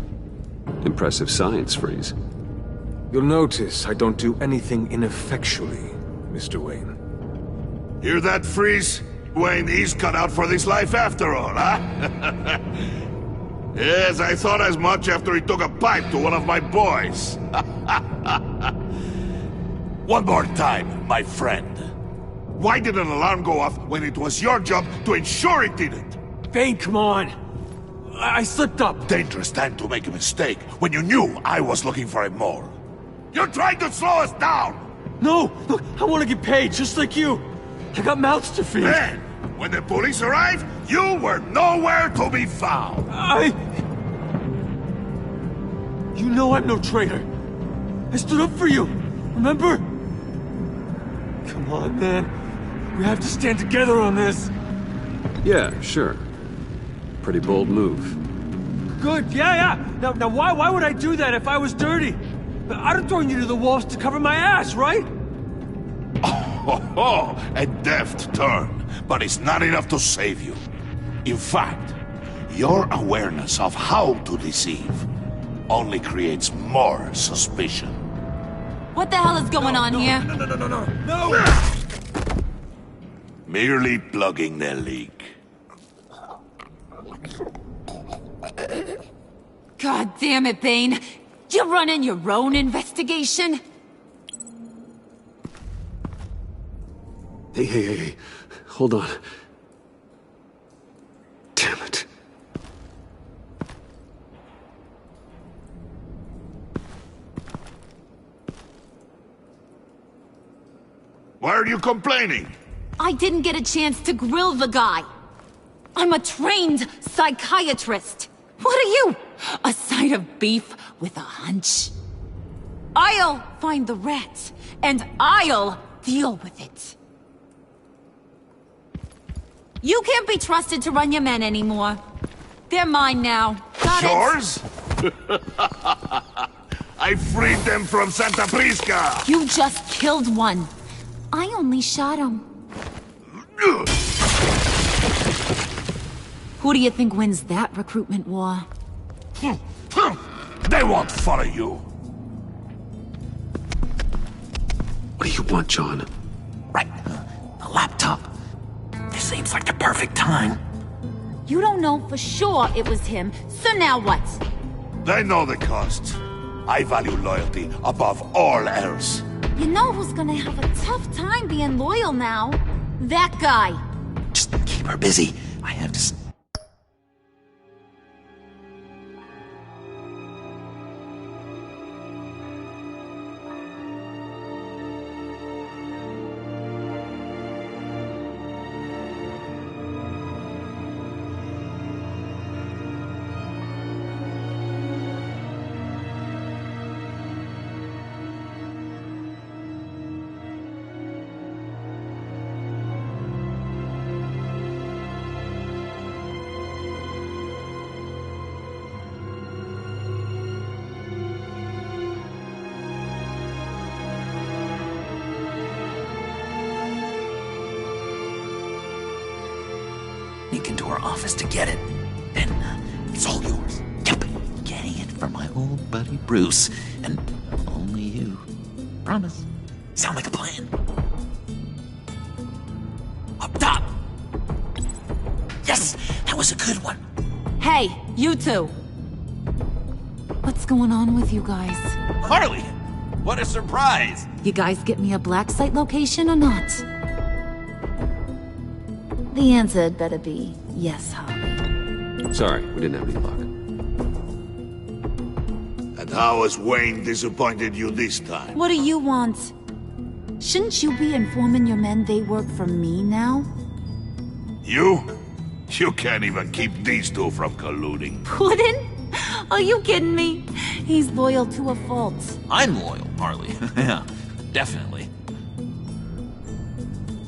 Impressive science, Freeze. You'll notice I don't do anything ineffectually, Mr. Wayne. Hear that, Freeze? Wayne, he's cut out for this life after all, huh? Yes, I thought as much after he took a pipe to one of my boys. One more time, my friend. Why did an alarm go off when it was your job to ensure it didn't? Bane, come on! I slipped up! Dangerous time to make a mistake when you knew I was looking for a mole. You're trying to slow us down! No! Look, I want to get paid just like you! I got mouths to feed! Man! When the police arrived, you were nowhere to be found. You know I'm no traitor. I stood up for you, remember? Come on, man. We have to stand together on this. Yeah, sure. Pretty bold move. Good, yeah. Now why would I do that if I was dirty? I'd have thrown you to the wolves to cover my ass, right? Oh, a deft turn, but it's not enough to save you. In fact, your awareness of how to deceive only creates more suspicion. What the hell is going on here? No! Merely plugging the leak. God damn it, Bane. You're running your own investigation? Hey. Hold on. Damn it. Why are you complaining? I didn't get a chance to grill the guy. I'm a trained psychiatrist. What are you? A side of beef with a hunch? I'll find the rat, and I'll deal with it. You can't be trusted to run your men anymore. They're mine now. Got it? Yours? I freed them from Santa Prisca! You just killed one. I only shot him. Who do you think wins that recruitment war? They won't follow you. What do you want, John? Right. A laptop. This seems like the perfect time. You don't know for sure it was him, so now what? They know the cost. I value loyalty above all else. You know who's gonna have a tough time being loyal now? That guy. Just keep her busy. I have to... sneak into her office to get it. Then it's all yours. Yep, getting it from my old buddy Bruce, and only you. Promise. Sound like a plan? Up top! Yes, that was a good one. Hey, you two. What's going on with you guys? Harley! What a surprise! You guys get me a black site location or not? The answer had better be yes, Harley. Sorry, we didn't have any luck. And how has Wayne disappointed you this time? What do you want? Shouldn't you be informing your men they work for me now? You? You can't even keep these two from colluding. Puddin'? Are you kidding me? He's loyal to a fault. I'm loyal, Harley. Yeah, definitely.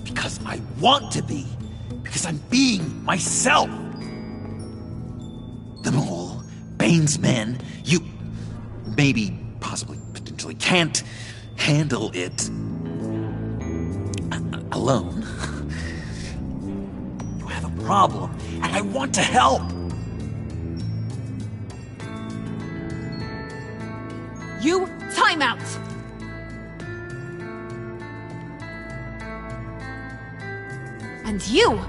Because I want to be. Because I'm being myself. The Mole, Bane's men, you maybe, possibly, potentially can't handle it alone. You have a problem, and I want to help. You, time out! And you,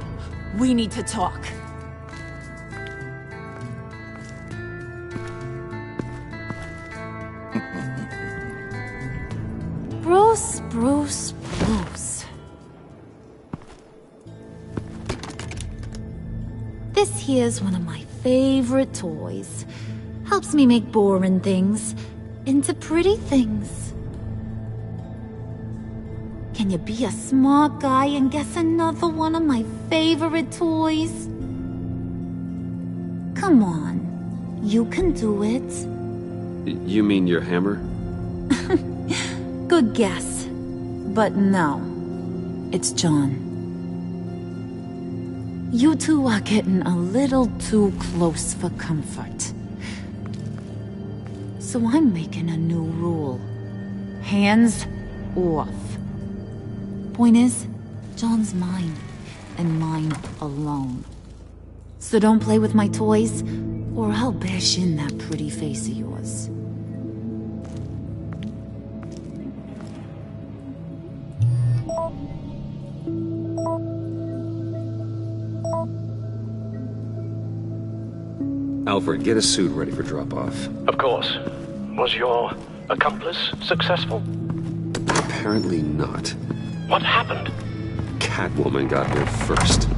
we need to talk. Bruce. This here's one of my favorite toys. Helps me make boring things into pretty things. Can you be a smart guy and guess another one of my favorite toys? Come on. You can do it. You mean your hammer? Good guess. But no. It's John. You two are getting a little too close for comfort. So I'm making a new rule. Hands off. Point is, John's mine, and mine alone. So don't play with my toys, or I'll bash in that pretty face of yours. Alfred, get a suit ready for drop-off. Of course. Was your accomplice successful? Apparently not. What happened? Catwoman got here first.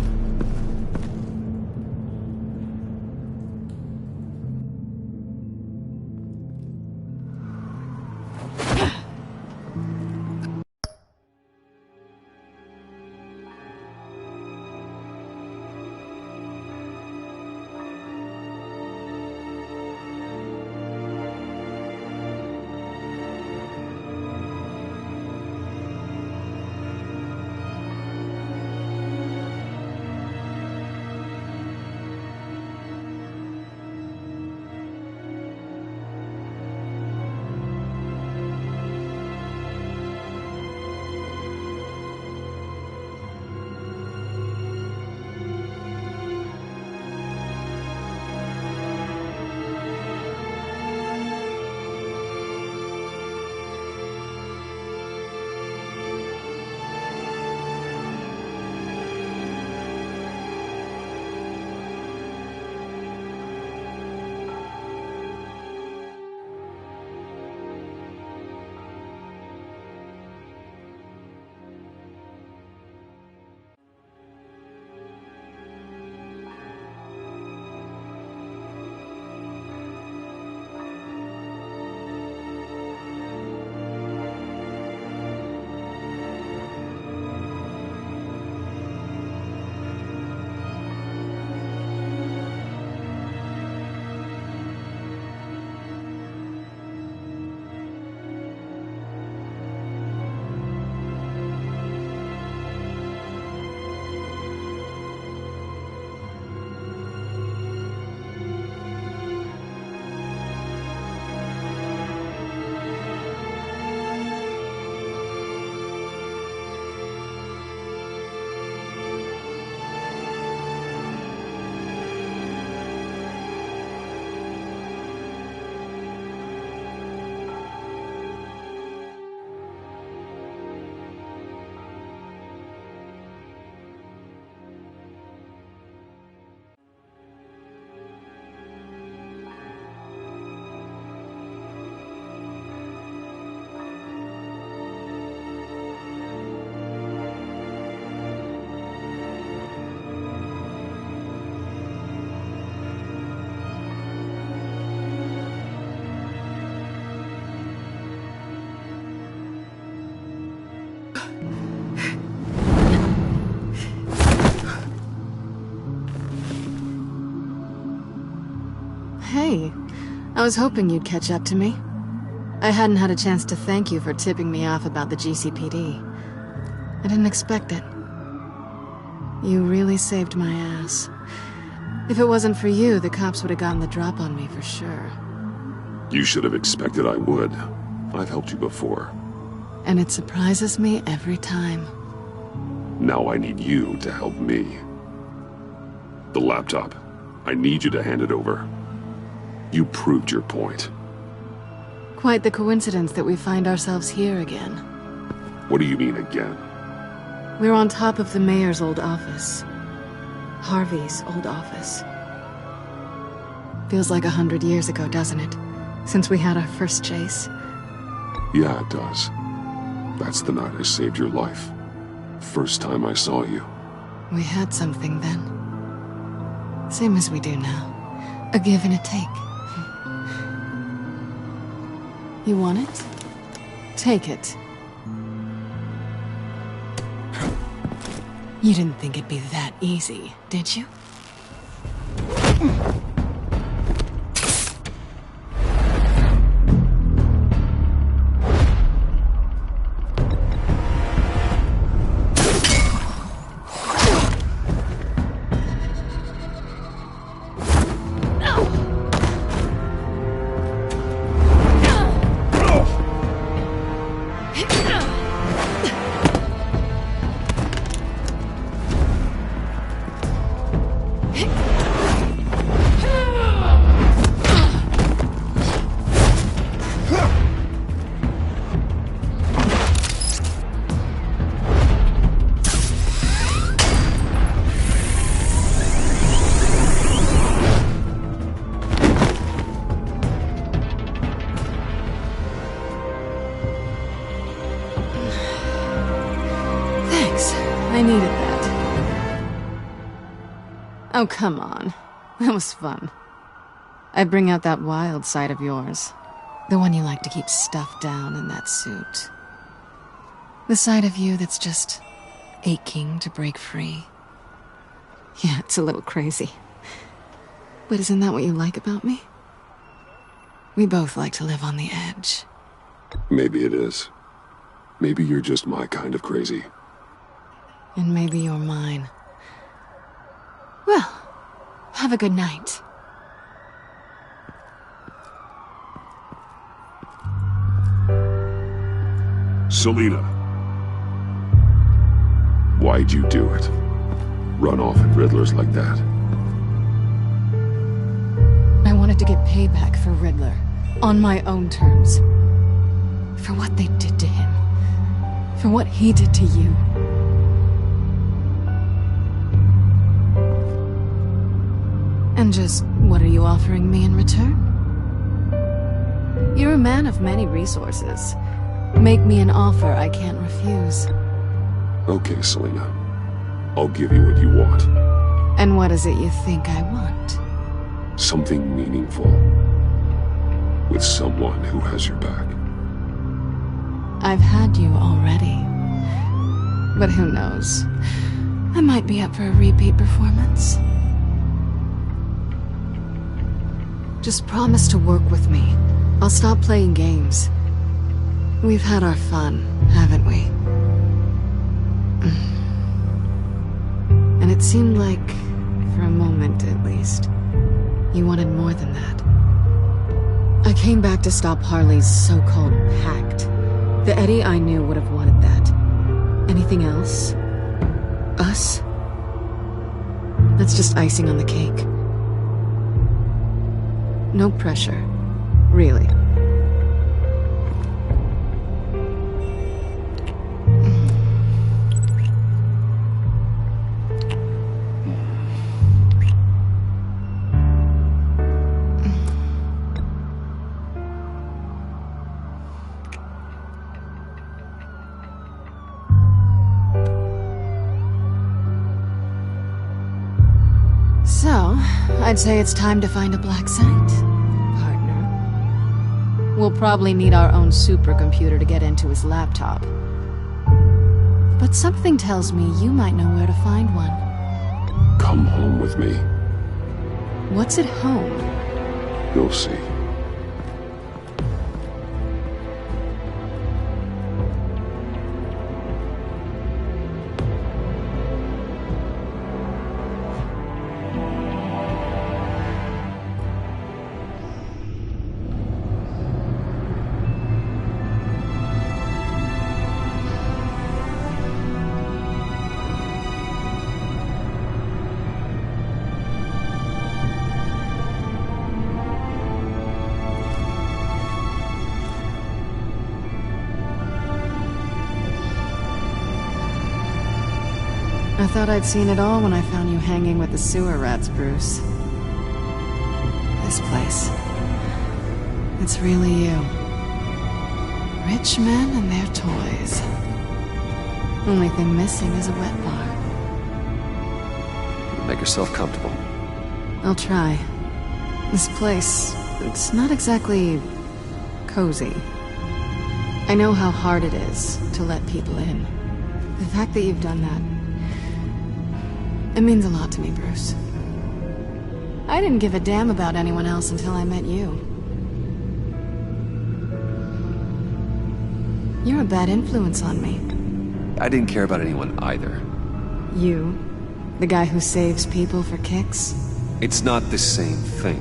Hey, I was hoping you'd catch up to me. I hadn't had a chance to thank you for tipping me off about the GCPD. I didn't expect it. You really saved my ass. If it wasn't for you, the cops would have gotten the drop on me for sure. You should have expected I would. I've helped you before. And it surprises me every time. Now I need you to help me. The laptop. I need you to hand it over. You proved your point. Quite the coincidence that we find ourselves here again. What do you mean again? We're on top of the mayor's old office. Harvey's old office. Feels like 100 years ago, doesn't it? Since we had our first chase. Yeah, it does. That's the night I saved your life. First time I saw you. We had something then. Same as we do now. A give and a take. You want it? Take it. You didn't think it'd be that easy, did you? I needed that. Oh, come on. That was fun. I bring out that wild side of yours. The one you like to keep stuffed down in that suit. The side of you that's just aching to break free. Yeah, it's a little crazy. But isn't that what you like about me? We both like to live on the edge. Maybe it is. Maybe you're just my kind of crazy. And maybe you're mine. Well, have a good night. Selina. Why'd you do it? Run off at Riddlers like that? I wanted to get payback for Riddler. On my own terms. For what they did to him. For what he did to you. And just, what are you offering me in return? You're a man of many resources. Make me an offer I can't refuse. Okay, Selina. I'll give you what you want. And what is it you think I want? Something meaningful. With someone who has your back. I've had you already. But who knows? I might be up for a repeat performance. Just promise to work with me. I'll stop playing games. We've had our fun, haven't we? And it seemed like, for a moment at least, you wanted more than that. I came back to stop Harley's so-called pact. The Eddie I knew would have wanted that. Anything else? Us? That's just icing on the cake. No pressure. Really. So, I'd say it's time to find a black site. We'll probably need our own supercomputer to get into his laptop. But something tells me you might know where to find one. Come home with me. What's at home? You'll see. I thought I'd seen it all when I found you hanging with the sewer rats, Bruce. This place. It's really you. Rich men and their toys. Only thing missing is a wet bar. Make yourself comfortable. I'll try. This place, it's not exactly cozy. I know how hard it is to let people in. The fact that you've done that, It means a lot to me, Bruce. I didn't give a damn about anyone else until I met you. You're a bad influence on me. I didn't care about anyone either. You? The guy who saves people for kicks? It's not the same thing.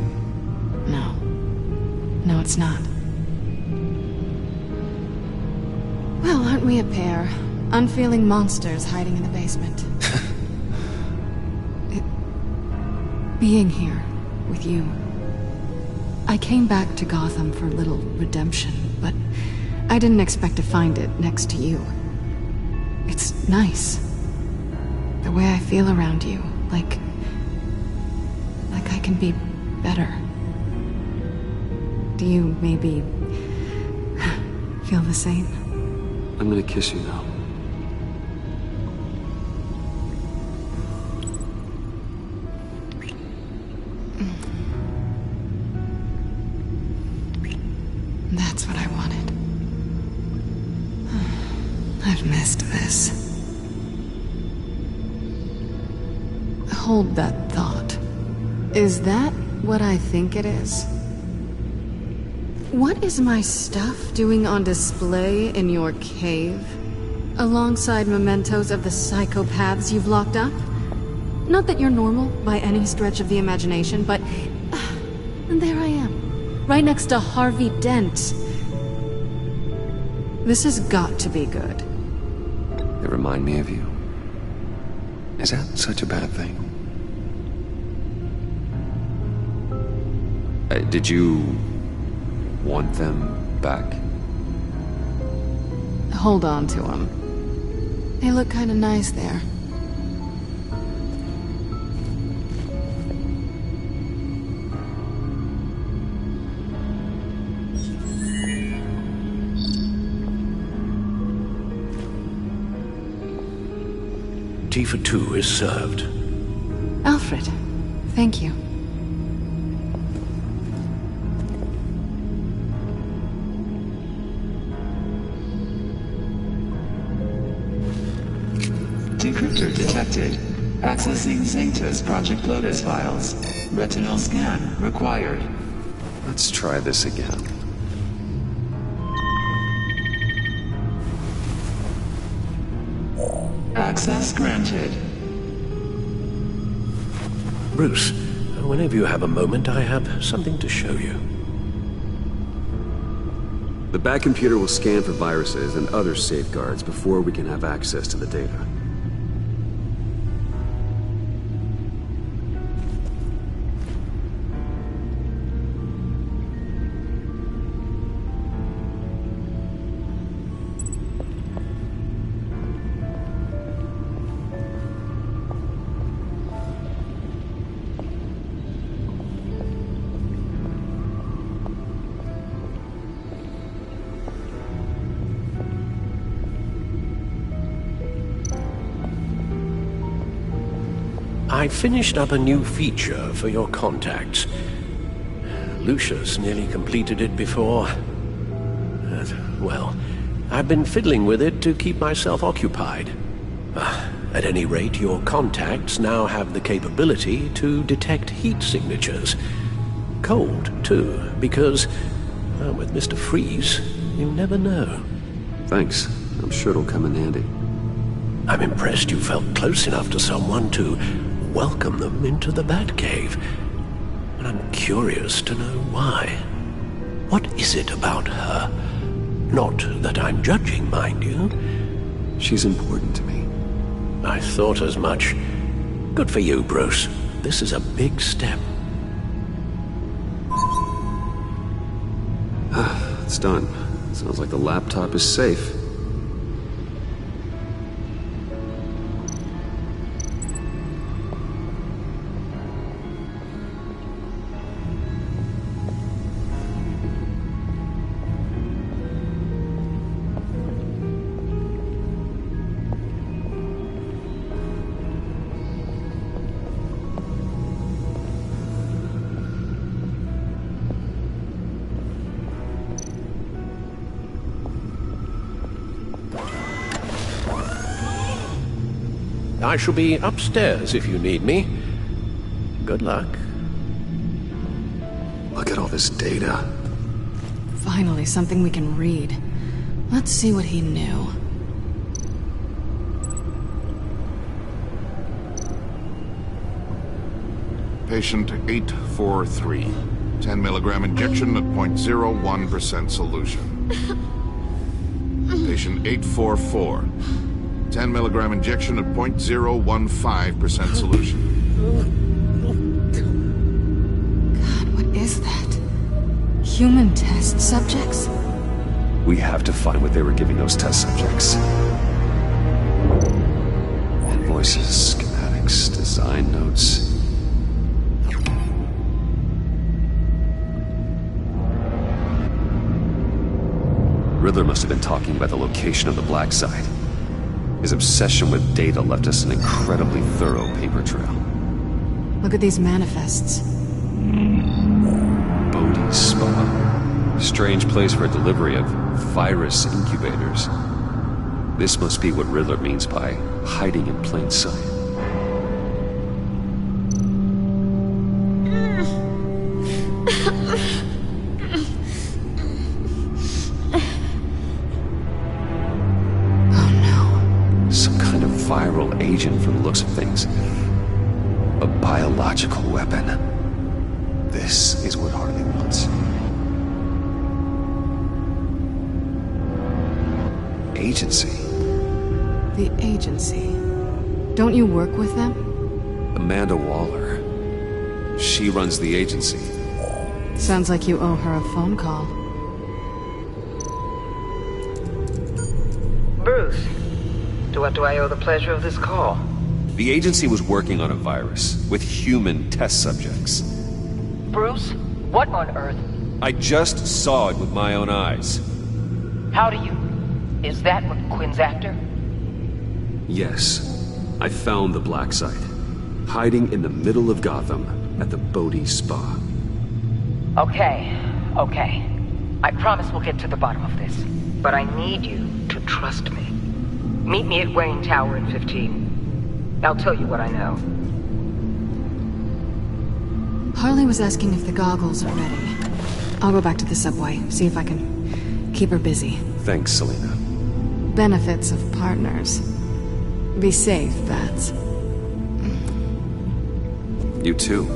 No. No, it's not. Well, aren't we a pair? Unfeeling monsters hiding in the basement. Being here, with you. I came back to Gotham for a little redemption, but I didn't expect to find it next to you. It's nice. The way I feel around you, like I can be better. Do you maybe feel the same? I'm gonna kiss you now. That's what I wanted. I've missed this. Hold that thought. Is that what I think it is? What is my stuff doing on display in your cave? Alongside mementos of the psychopaths you've locked up? Not that you're normal by any stretch of the imagination, but... and there I am, right next to Harvey Dent. This has got to be good. They remind me of you. Is that such a bad thing? Did you want them back? Hold on to them. They look kind of nice there. Tea for two is served. Alfred, thank you. Decryptor detected. Accessing Zeta's Project Lotus files. Retinal scan required. Let's try this again. Access granted. Bruce, whenever you have a moment, I have something to show you. The back computer will scan for viruses and other safeguards before we can have access to the data. I finished up a new feature for your contacts. Lucius nearly completed it before. Well, I've been fiddling with it to keep myself occupied. At any rate, your contacts now have the capability to detect heat signatures. Cold, too, because, well, with Mr. Freeze, you never know. Thanks. I'm sure it'll come in handy. I'm impressed you felt close enough to someone to welcome them into the Batcave. And I'm curious to know why. What is it about her? Not that I'm judging, mind you. She's important to me. I thought as much. Good for you, Bruce. This is a big step. It's done. Sounds like the laptop is safe. I shall be upstairs if you need me. Good luck. Look at all this data. Finally, something we can read. Let's see what he knew. Patient 843. 10 milligram injection at 0.01% solution. Patient 844. 10 milligram injection at 0.015% solution. God, what is that? Human test subjects? We have to find what they were giving those test subjects. Invoices, schematics, design notes. Riddler must have been talking about the location of the black site. His obsession with data left us an incredibly thorough paper trail. Look at these manifests. Bodhi's Spa. Strange place for delivery of virus incubators. This must be what Riddler means by hiding in plain sight. Viral agent from the looks of things. A biological weapon. This is what Harley wants. Agency. The agency. Don't you work with them? Amanda Waller. She runs the agency. Sounds like you owe her a phone call. Bruce. To what do I owe the pleasure of this call? The agency was working on a virus with human test subjects. Bruce? What on earth? I just saw it with my own eyes. How do you... Is that what Quinn's after? Yes. I found the black site. Hiding in the middle of Gotham at the Bodhi Spa. Okay. I promise we'll get to the bottom of this. But I need you to trust me. Meet me at Wayne Tower in 15. I'll tell you what I know. Harley was asking if the goggles are ready. I'll go back to the subway, see if I can keep her busy. Thanks, Selena. Benefits of partners. Be safe, Bats. You too.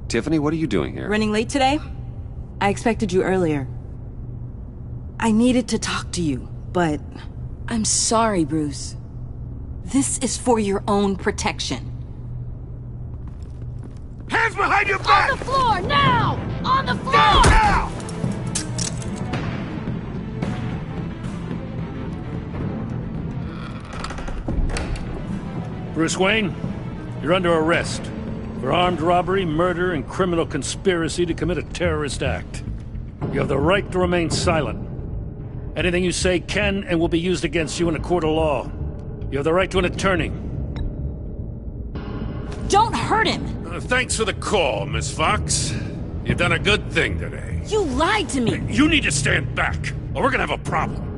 Tiffany, what are you doing here? Running late today? I expected you earlier. I needed to talk to you, but... I'm sorry, Bruce. This is for your own protection. Hands behind your back! On the floor, now! On the floor! Now! Bruce Wayne, you're under arrest for armed robbery, murder, and criminal conspiracy to commit a terrorist act. You have the right to remain silent. Anything you say can and will be used against you in a court of law. You have the right to an attorney. Don't hurt him! Thanks for the call, Miss Fox. You've done a good thing today. You lied to me! You need to stand back, or we're gonna have a problem.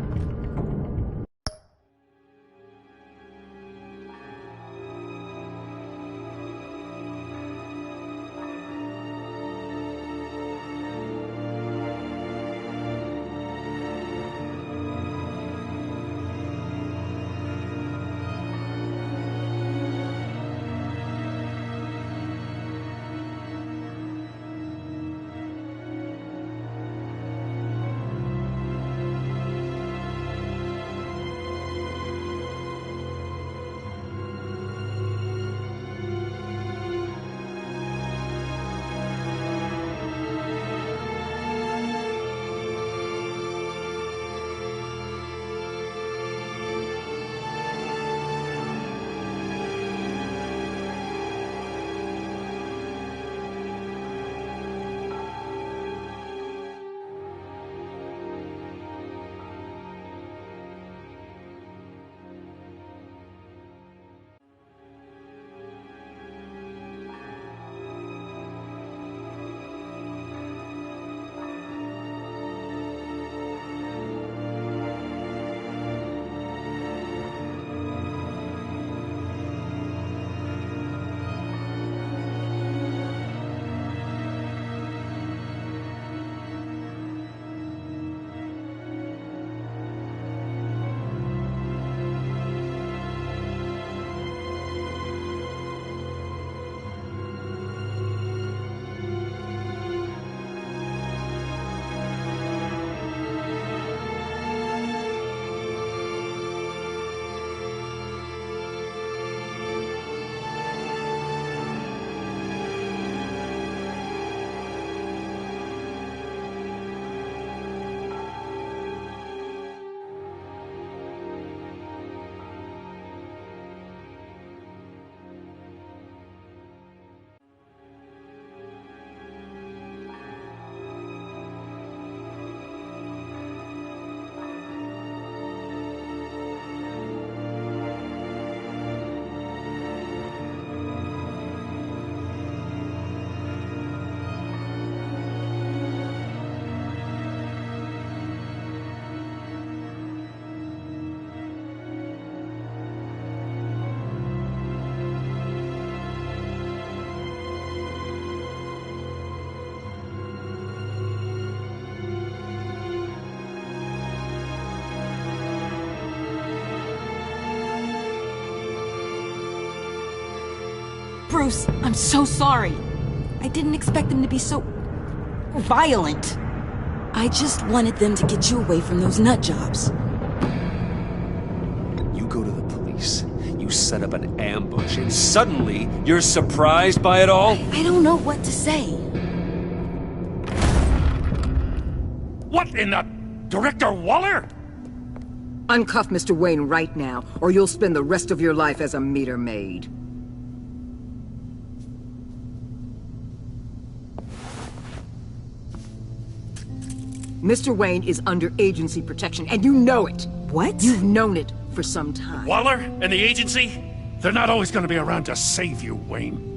Bruce, I'm so sorry. I didn't expect them to be so... violent. I just wanted them to get you away from those nut jobs. You go to the police, you set up an ambush, and suddenly you're surprised by it all? I don't know what to say. What in the... Director Waller? Uncuff Mr. Wayne right now, or you'll spend the rest of your life as a meter maid. Mr. Wayne is under agency protection, and you know it. What? You've known it for some time. Waller and the agency? They're not always going to be around to save you, Wayne.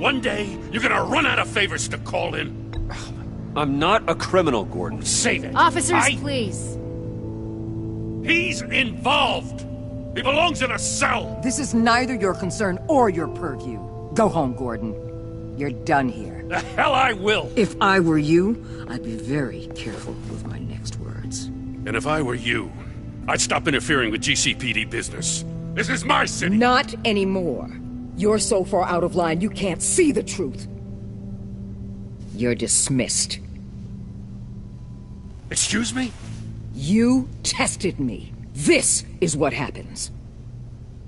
One day, you're gonna run out of favors to call in. I'm not a criminal, Gordon. Save it. Officers, please. He's involved. He belongs in a cell. This is neither your concern or your purview. Go home, Gordon. You're done here. The hell I will. If I were you, I'd be very careful with my next words. And if I were you, I'd stop interfering with GCPD business. This is my city. Not anymore. You're so far out of line you can't see the truth. You're dismissed. Excuse me? You tested me. This is what happens.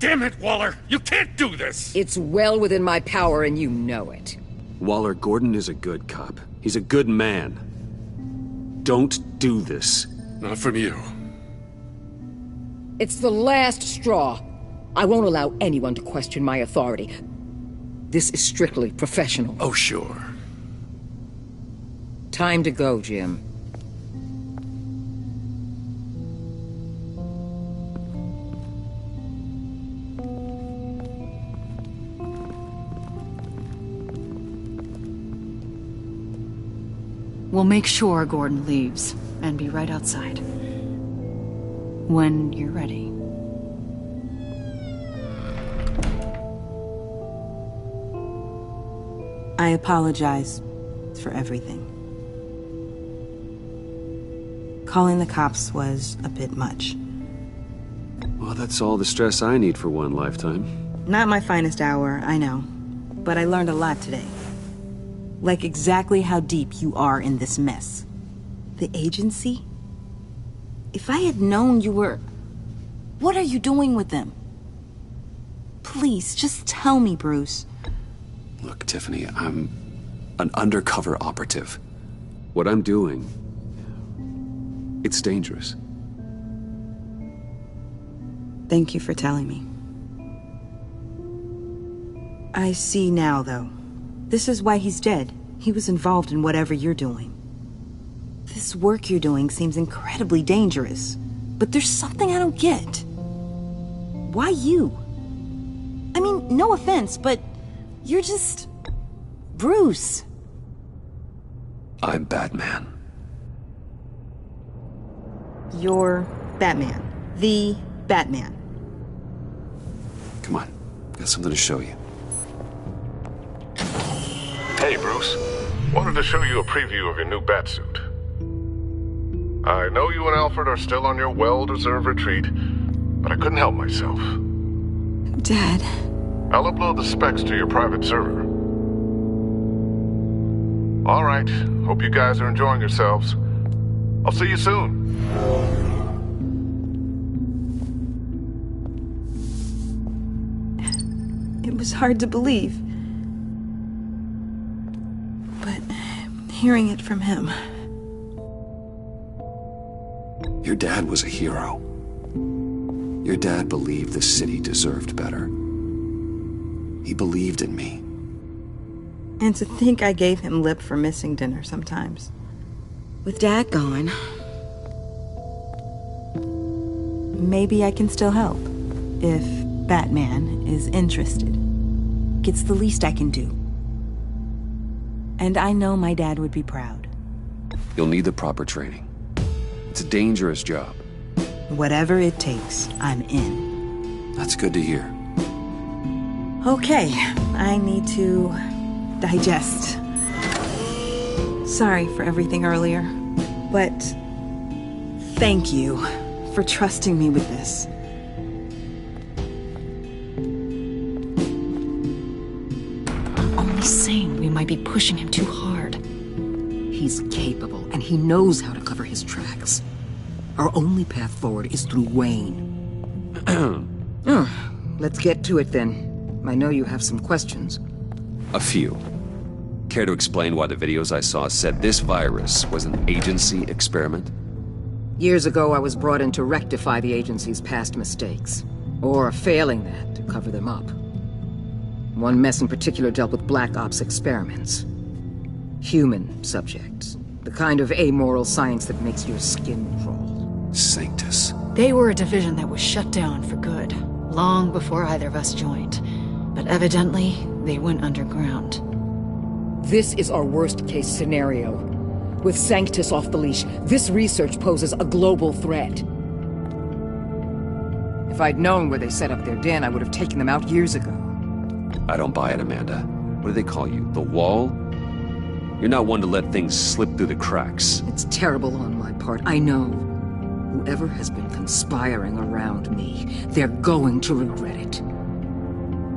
Damn it, Waller! You can't do this! It's well within my power and you know it. Waller, Gordon is a good cop. He's a good man. Don't do this. Not from you. It's the last straw. I won't allow anyone to question my authority. This is strictly professional. Oh, sure. Time to go, Jim. We'll make sure Gordon leaves, and be right outside. When you're ready. I apologize for everything. Calling the cops was a bit much. Well, that's all the stress I need for one lifetime. Not my finest hour, I know. But I learned a lot today. Like exactly how deep you are in this mess. The agency? If I had known you were... What are you doing with them? Please, just tell me, Bruce. Look, Tiffany, I'm an undercover operative. What I'm doing, it's dangerous. Thank you for telling me. I see now, though. This is why he's dead. He was involved in whatever you're doing. This work you're doing seems incredibly dangerous. But there's something I don't get. Why you? I mean, no offense, but you're just... Bruce. I'm Batman. You're Batman. The Batman. Come on, got something to show you. Hey, Bruce. Wanted to show you a preview of your new batsuit. I know you and Alfred are still on your well-deserved retreat, but I couldn't help myself. Dad. I'll upload the specs to your private server. All right. Hope you guys are enjoying yourselves. I'll see you soon. It was hard to believe. But hearing it from him... Your dad was a hero. Your dad believed the city deserved better. He believed in me. And to think I gave him lip for missing dinner sometimes. With Dad gone... Maybe I can still help. If Batman is interested. It's the least I can do. And I know my dad would be proud. You'll need the proper training. It's a dangerous job. Whatever it takes, I'm in. That's good to hear. Okay, I need to digest. Sorry for everything earlier, but thank you for trusting me with this. I'm only saying we might be pushing him too hard. He's capable, and he knows how to cover his tracks. Our only path forward is through Wayne. Let's get to it, then. I know you have some questions. A few. Care to explain why the videos I saw said this virus was an agency experiment? Years ago, I was brought in to rectify the agency's past mistakes. Or, failing that, to cover them up. One mess in particular dealt with Black Ops experiments. Human subjects. The kind of amoral science that makes your skin crawl. Sanctus. They were a division that was shut down for good, long before either of us joined. But evidently, they went underground. This is our worst-case scenario. With Sanctus off the leash, this research poses a global threat. If I'd known where they set up their den, I would have taken them out years ago. I don't buy it, Amanda. What do they call you? The Wall? You're not one to let things slip through the cracks. It's terrible on my part, I know. Whoever has been conspiring around me, they're going to regret it.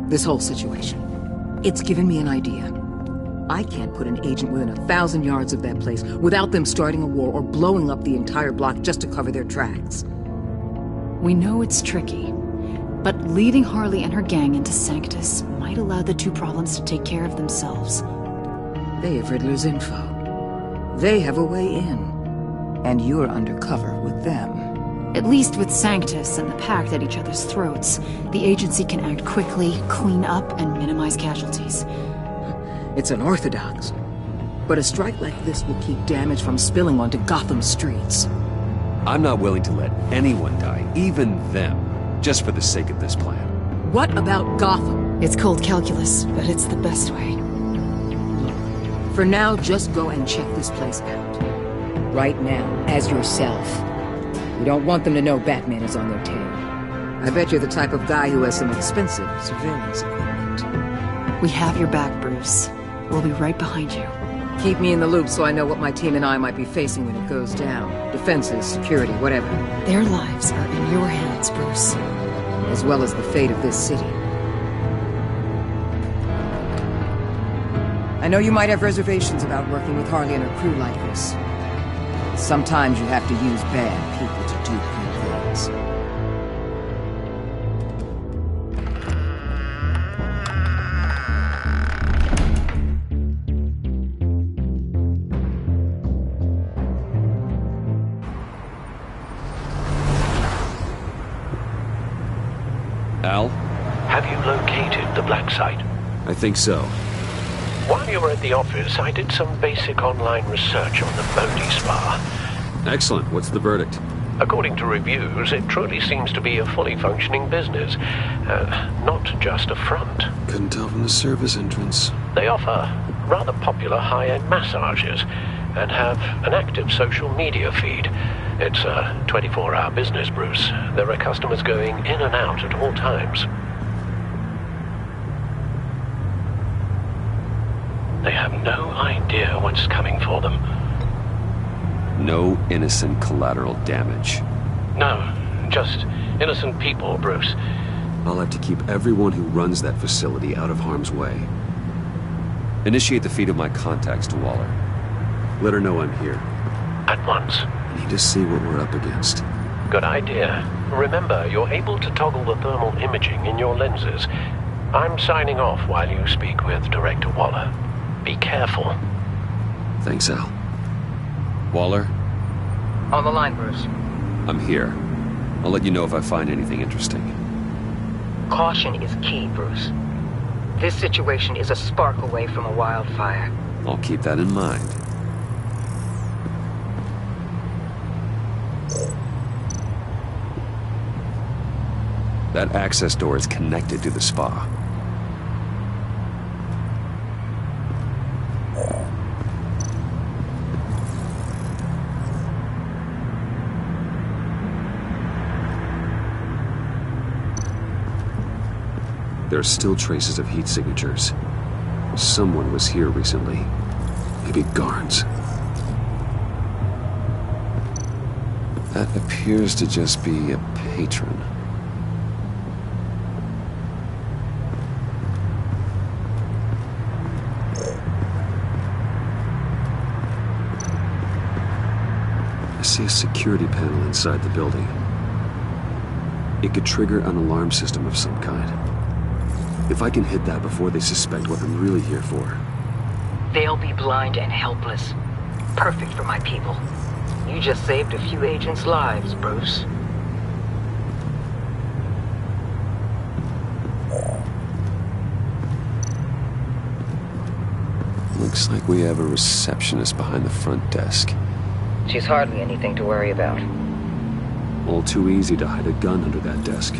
This whole situation, it's given me an idea. I can't put an agent within 1,000 yards of that place without them starting a war or blowing up the entire block just to cover their tracks. We know it's tricky, but leading Harley and her gang into Sanctus might allow the two problems to take care of themselves. They have Riddler's info. They have a way in. And you're undercover with them. At least with Sanctus and the Pact at each other's throats, the agency can act quickly, clean up, and minimize casualties. It's unorthodox. But a strike like this will keep damage from spilling onto Gotham streets. I'm not willing to let anyone die, even them, just for the sake of this plan. What about Gotham? It's cold calculus, but it's the best way. For now, just go and check this place out. Right now, as yourself. You don't want them to know Batman is on their tail. I bet you're the type of guy who has some expensive surveillance equipment. We have your back, Bruce. We'll be right behind you. Keep me in the loop so I know what my team and I might be facing when it goes down. Defenses, security, whatever. Their lives are in your hands, Bruce. As well as the fate of this city. I know you might have reservations about working with Harley and her crew like this. Sometimes you have to use bad people to do good things. Al? Have you located the black site? I think so. While you were at the office, I did some basic online research on the Bodhi Spa. Excellent. What's the verdict? According to reviews, it truly seems to be a fully functioning business. Not just a front. Couldn't tell from the service entrance. They offer rather popular high-end massages and have an active social media feed. It's a 24-hour business, Bruce. There are customers going in and out at all times. They have no idea what's coming for them. No innocent collateral damage. No, just innocent people, Bruce. I'll have to keep everyone who runs that facility out of harm's way. Initiate the feed of my contacts to Waller. Let her know I'm here. At once. I need to see what we're up against. Good idea. Remember, you're able to toggle the thermal imaging in your lenses. I'm signing off while you speak with Director Waller. Be careful. Thanks, Al. Waller? On the line, Bruce. I'm here. I'll let you know if I find anything interesting. Caution is key, Bruce. This situation is a spark away from a wildfire. I'll keep that in mind. That access door is connected to the spa. There are still traces of heat signatures. Someone was here recently. Maybe guards. That appears to just be a patron. I see a security panel inside the building. It could trigger an alarm system of some kind. If I can hit that before they suspect what I'm really here for. They'll be blind and helpless. Perfect for my people. You just saved a few agents' lives, Bruce. Looks like we have a receptionist behind the front desk. She's hardly anything to worry about. All too easy to hide a gun under that desk.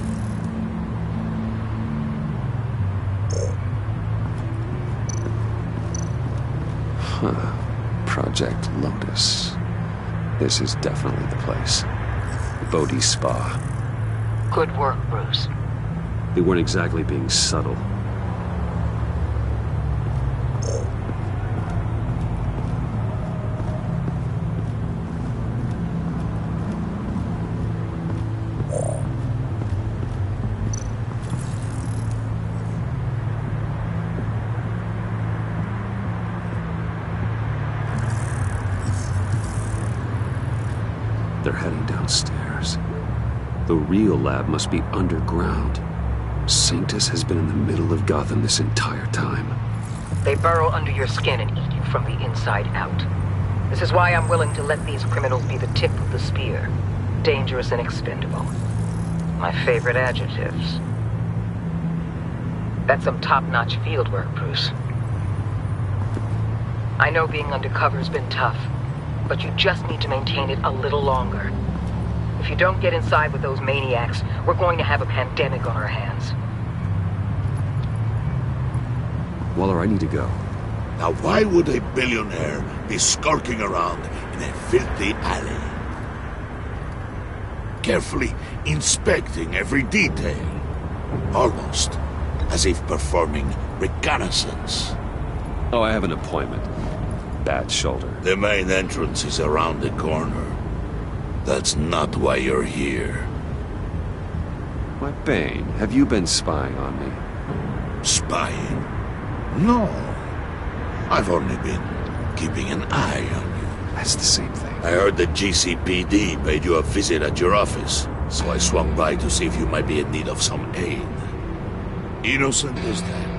Huh. Project Lotus. This is definitely the place. Bodhi Spa. Good work, Bruce. They weren't exactly being subtle. They're heading downstairs. The real lab must be underground. Sanctus has been in the middle of Gotham this entire time. They burrow under your skin and eat you from the inside out. This is why I'm willing to let these criminals be the tip of the spear. Dangerous and expendable. My favorite adjectives. That's some top-notch field work, Bruce. I know being undercover's been tough, but you just need to maintain it a little longer. If you don't get inside with those maniacs, we're going to have a pandemic on our hands. Waller, I need to go. Now why would a billionaire be skulking around in a filthy alley? Carefully inspecting every detail. Almost as if performing reconnaissance. Oh, I have an appointment. Bad shoulder. The main entrance is around the corner. That's not why you're here. Why, Bane, have you been spying on me? Spying? No. I've only been keeping an eye on you. That's the same thing. I heard the GCPD paid you a visit at your office, so I swung by to see if you might be in need of some aid. Innocent as that.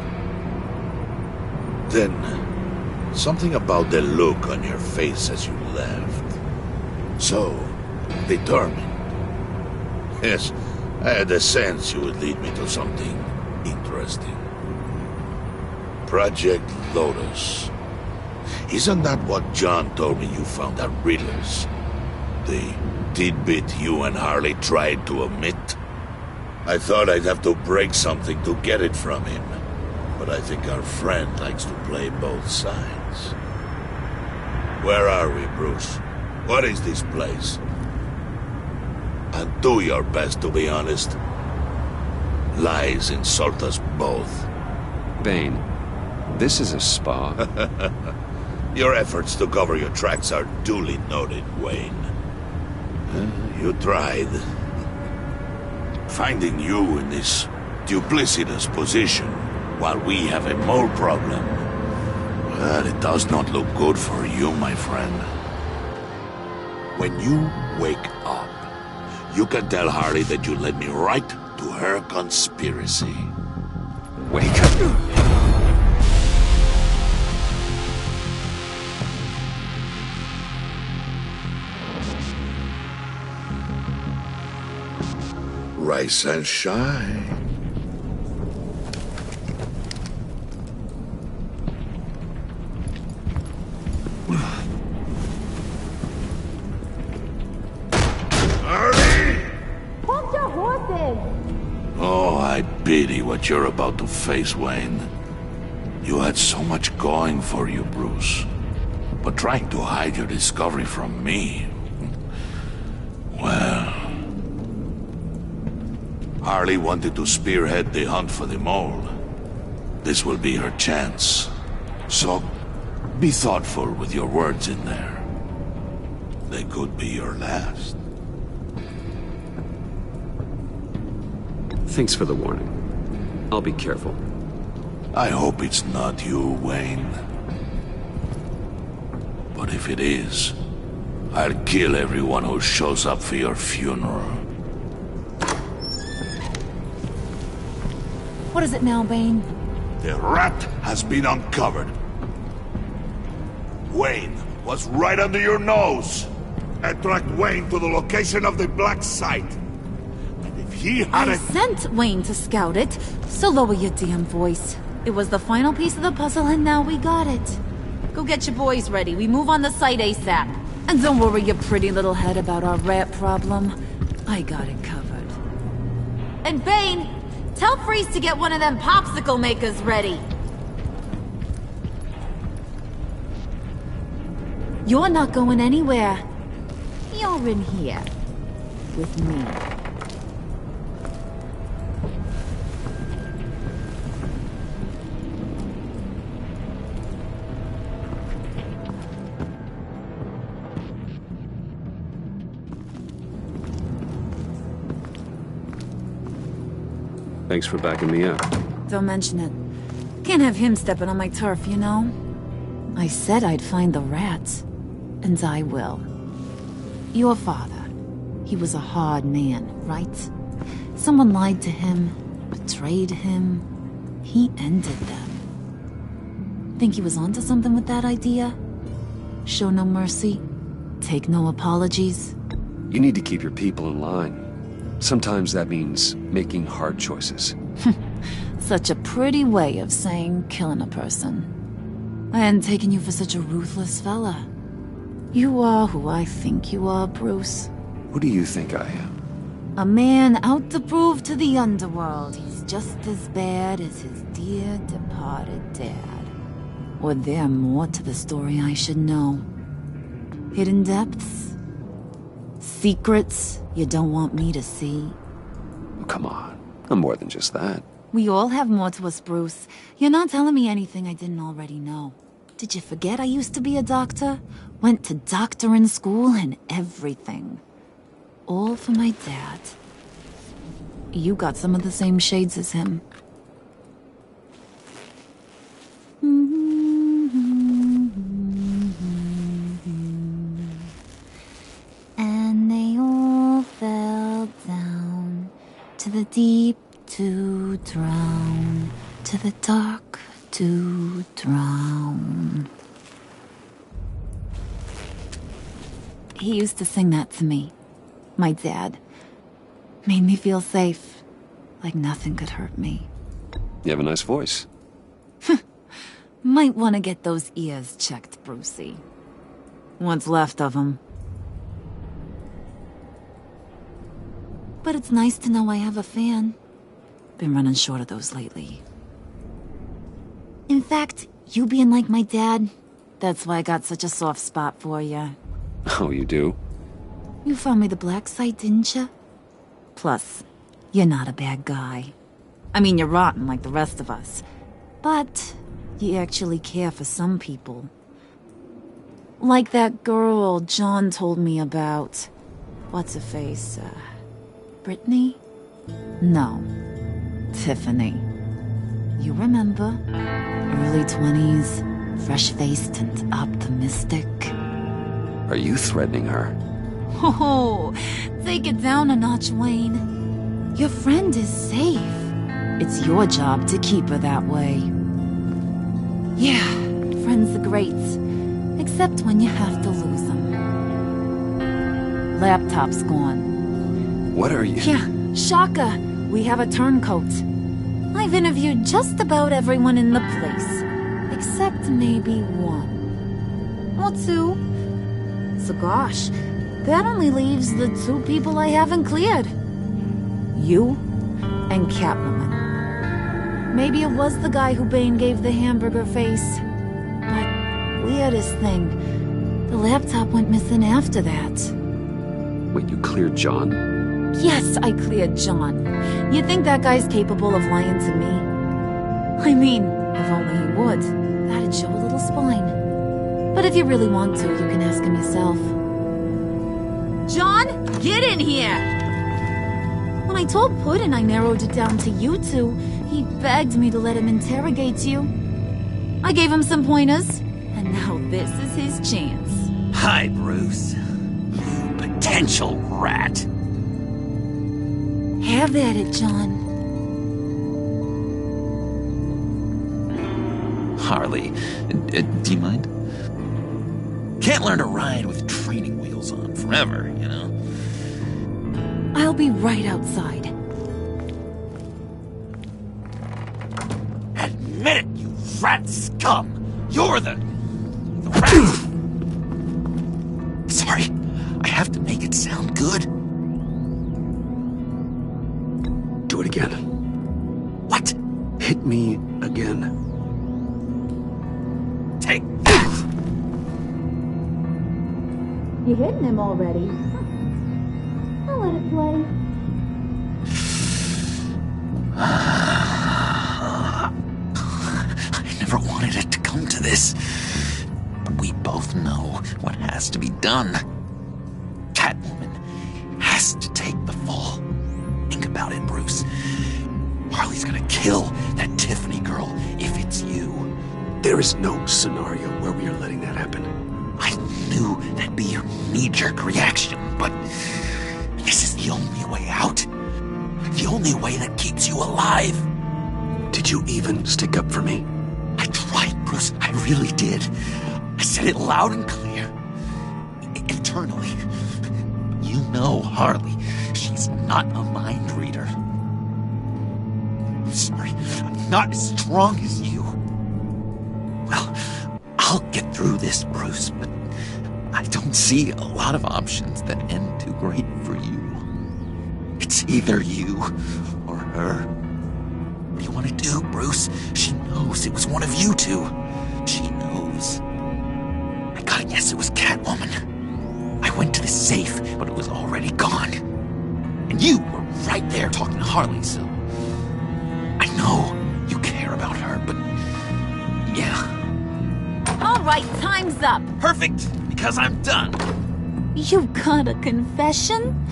Then, something about the look on your face as you left. So determined. Yes, I had a sense you would lead me to something interesting. Project Lotus. Isn't that what John told me you found at Riddler's? The tidbit you and Harley tried to omit? I thought I'd have to break something to get it from him. But I think our friend likes to play both sides. Where are we, Bruce? What is this place? And do your best to be honest. Lies insult us both. Bane, this is a spa. Your efforts to cover your tracks are duly noted, Wayne. You tried. Finding you in this duplicitous position while we have a mole problem. Well, it does not look good for you, my friend. When you wake up, you can tell Harley that you led me right to her conspiracy. Wake up. Rise and shine. Hold your horses! Oh, I pity what you're about to face, Wayne. You had so much going for you, Bruce. But trying to hide your discovery from me... Well... Harley wanted to spearhead the hunt for the mole. This will be her chance. So, be thoughtful with your words in there. They could be your last. Thanks for the warning. I'll be careful. I hope it's not you, Wayne. But if it is, I'll kill everyone who shows up for your funeral. What is it now, Bane? The rat has been uncovered. Wayne was right under your nose. I tracked Wayne to the location of the black site. And if he had I sent Wayne to scout it, so lower your damn voice. It was the final piece of the puzzle and now we got it. Go get your boys ready, we move on the site ASAP. And don't worry your pretty little head about our rat problem. I got it covered. And Bane, tell Freeze to get one of them popsicle makers ready. You're not going anywhere. You're in here. With me. Thanks for backing me up. Don't mention it. Can't have him stepping on my turf, you know? I said I'd find the rats. And I will. Your father. He was a hard man, right? Someone lied to him, betrayed him. He ended them. Think he was onto something with that idea? Show no mercy? Take no apologies? You need to keep your people in line. Sometimes that means making hard choices. Such a pretty way of saying killing a person. I hadn't taken you for such a ruthless fella. You are who I think you are, Bruce. Who do you think I am? A man out to prove to the underworld he's just as bad as his dear departed dad. Or there more to the story I should know. Hidden depths? Secrets you don't want me to see? Oh, come on. I'm more than just that. We all have more to us, Bruce. You're not telling me anything I didn't already know. Did you forget I used to be a doctor? Went to doctoring school and everything. All for my dad. You got some of the same shades as him. And they all fell down to the deep to drown, to the dark to drown. He used to sing that to me. My dad. Made me feel safe. Like nothing could hurt me. You have a nice voice. Might want to get those ears checked, Brucey. What's left of them. But it's nice to know I have a fan. Been running short of those lately. In fact, you being like my dad, that's why I got such a soft spot for you. Oh, you do? You found me the black site, didn't you? Plus, you're not a bad guy. I mean, you're rotten like the rest of us. But you actually care for some people. Like that girl John told me about. What's her face? Brittany? No. Tiffany. You remember? Early 20s, fresh-faced and optimistic. Are you threatening her? Oh, take it down a notch, Wayne. Your friend is safe. It's your job to keep her that way. Yeah, friends are great. Except when you have to lose them. Laptop's gone. What are you? Yeah, shocker. We have a turncoat. I've interviewed just about everyone in the place. Except maybe one. Or two. So gosh, that only leaves the two people I haven't cleared. You and Catwoman. Maybe it was the guy who Bane gave the hamburger face. But weirdest thing, the laptop went missing after that. Wait, you cleared John? Yes, I cleared John. You think that guy's capable of lying to me? I mean, if only he would. That'd show a little spine. But if you really want to, you can ask him yourself. John, get in here! When I told Puddin' I narrowed it down to you two, he begged me to let him interrogate you. I gave him some pointers, and now this is his chance. Hi, Bruce. You potential rat. Have at it, John. Harley, do you mind? Can't learn to ride with training wheels on forever, you know? I'll be right outside. Admit it, you rat scum! You're the rat! Sorry, I have to make it sound good. Do it again. What? Hit me again. Take that! You hitting him already? I'll let it play. I never wanted it to come to this. But we both know what has to be done. Catwoman has to take the fall. Think about it, Bruce. Harley's gonna kill that Tiffany girl if it's you. There is no scenario where we are letting that happen. I knew that'd be your knee-jerk reaction, but this is the only way out. The only way that keeps you alive. Did you even stick up for me? I tried, Bruce. I really did. I said it loud and clear. Internally. You know Harley. She's not a mind reader. I'm sorry. I'm not as strong as you. Well, I'll get through this, Bruce, but I don't see a lot of options that end too great for you. It's either you or her. What do you want to do, Bruce? She knows it was one of you two. She knows. I gotta guess it was Catwoman. I went to the safe, but it was already gone. And you were right there talking to Harley, so... I know you care about her, but... yeah. All right, time's up. Perfect, because I'm done. You got a confession?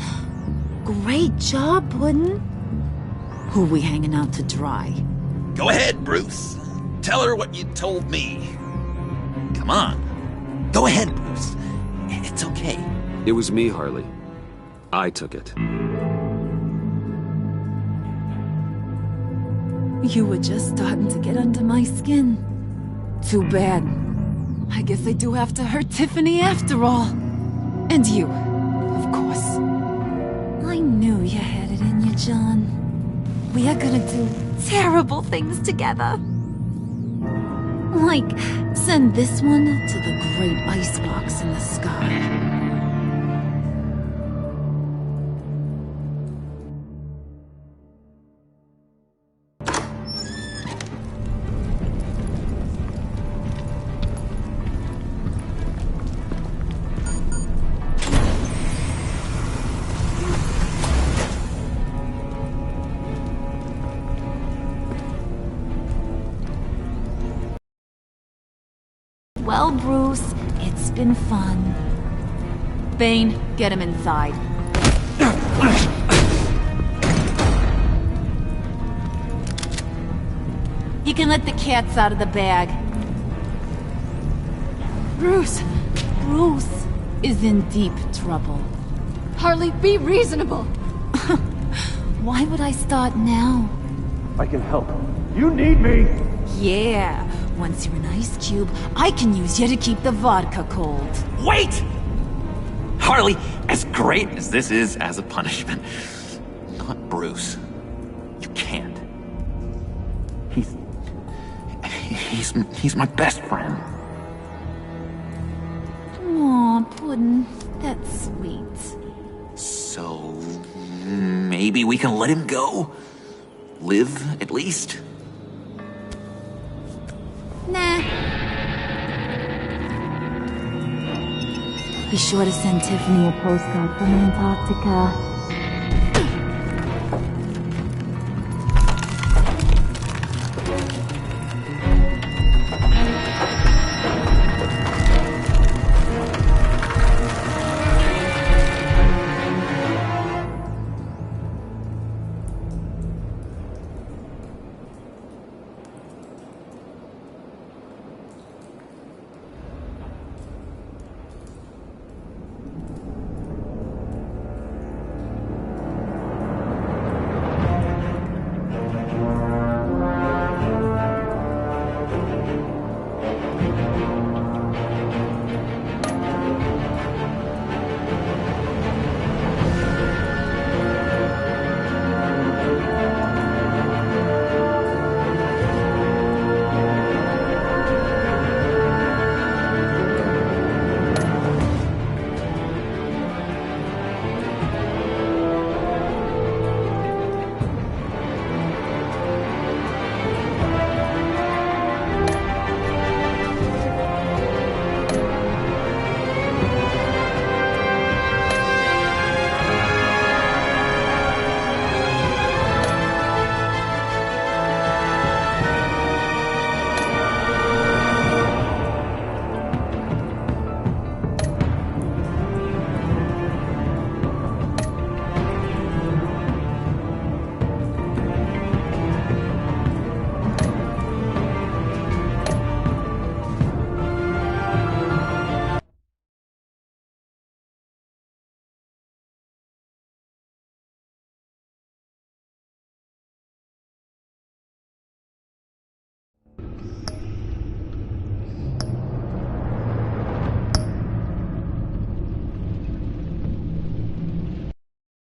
Great job, Puddin'. Who we hanging out to dry? Go ahead, Bruce. Tell her what you told me. Come on. Go ahead, Bruce. It's okay. It was me, Harley. I took it. You were just starting to get under my skin. Too bad. I guess I do have to hurt Tiffany after all. And you, of course. I knew you had it in you, John. We are gonna do terrible things together. Like, send this one to the great icebox in the sky. Well, Bruce, it's been fun. Bane, get him inside. You can let the cats out of the bag. Bruce is in deep trouble. Harley, be reasonable. Why would I start now? I can help. You need me! Yeah, once you're an ice cube, I can use you to keep the vodka cold. Wait! Harley, as great as this is as a punishment, not Bruce. You can't. He's my best friend. Aw, Puddin', that's sweet. So, maybe we can let him go? Live, at least? Nah. Be sure to send Tiffany a postcard from Antarctica.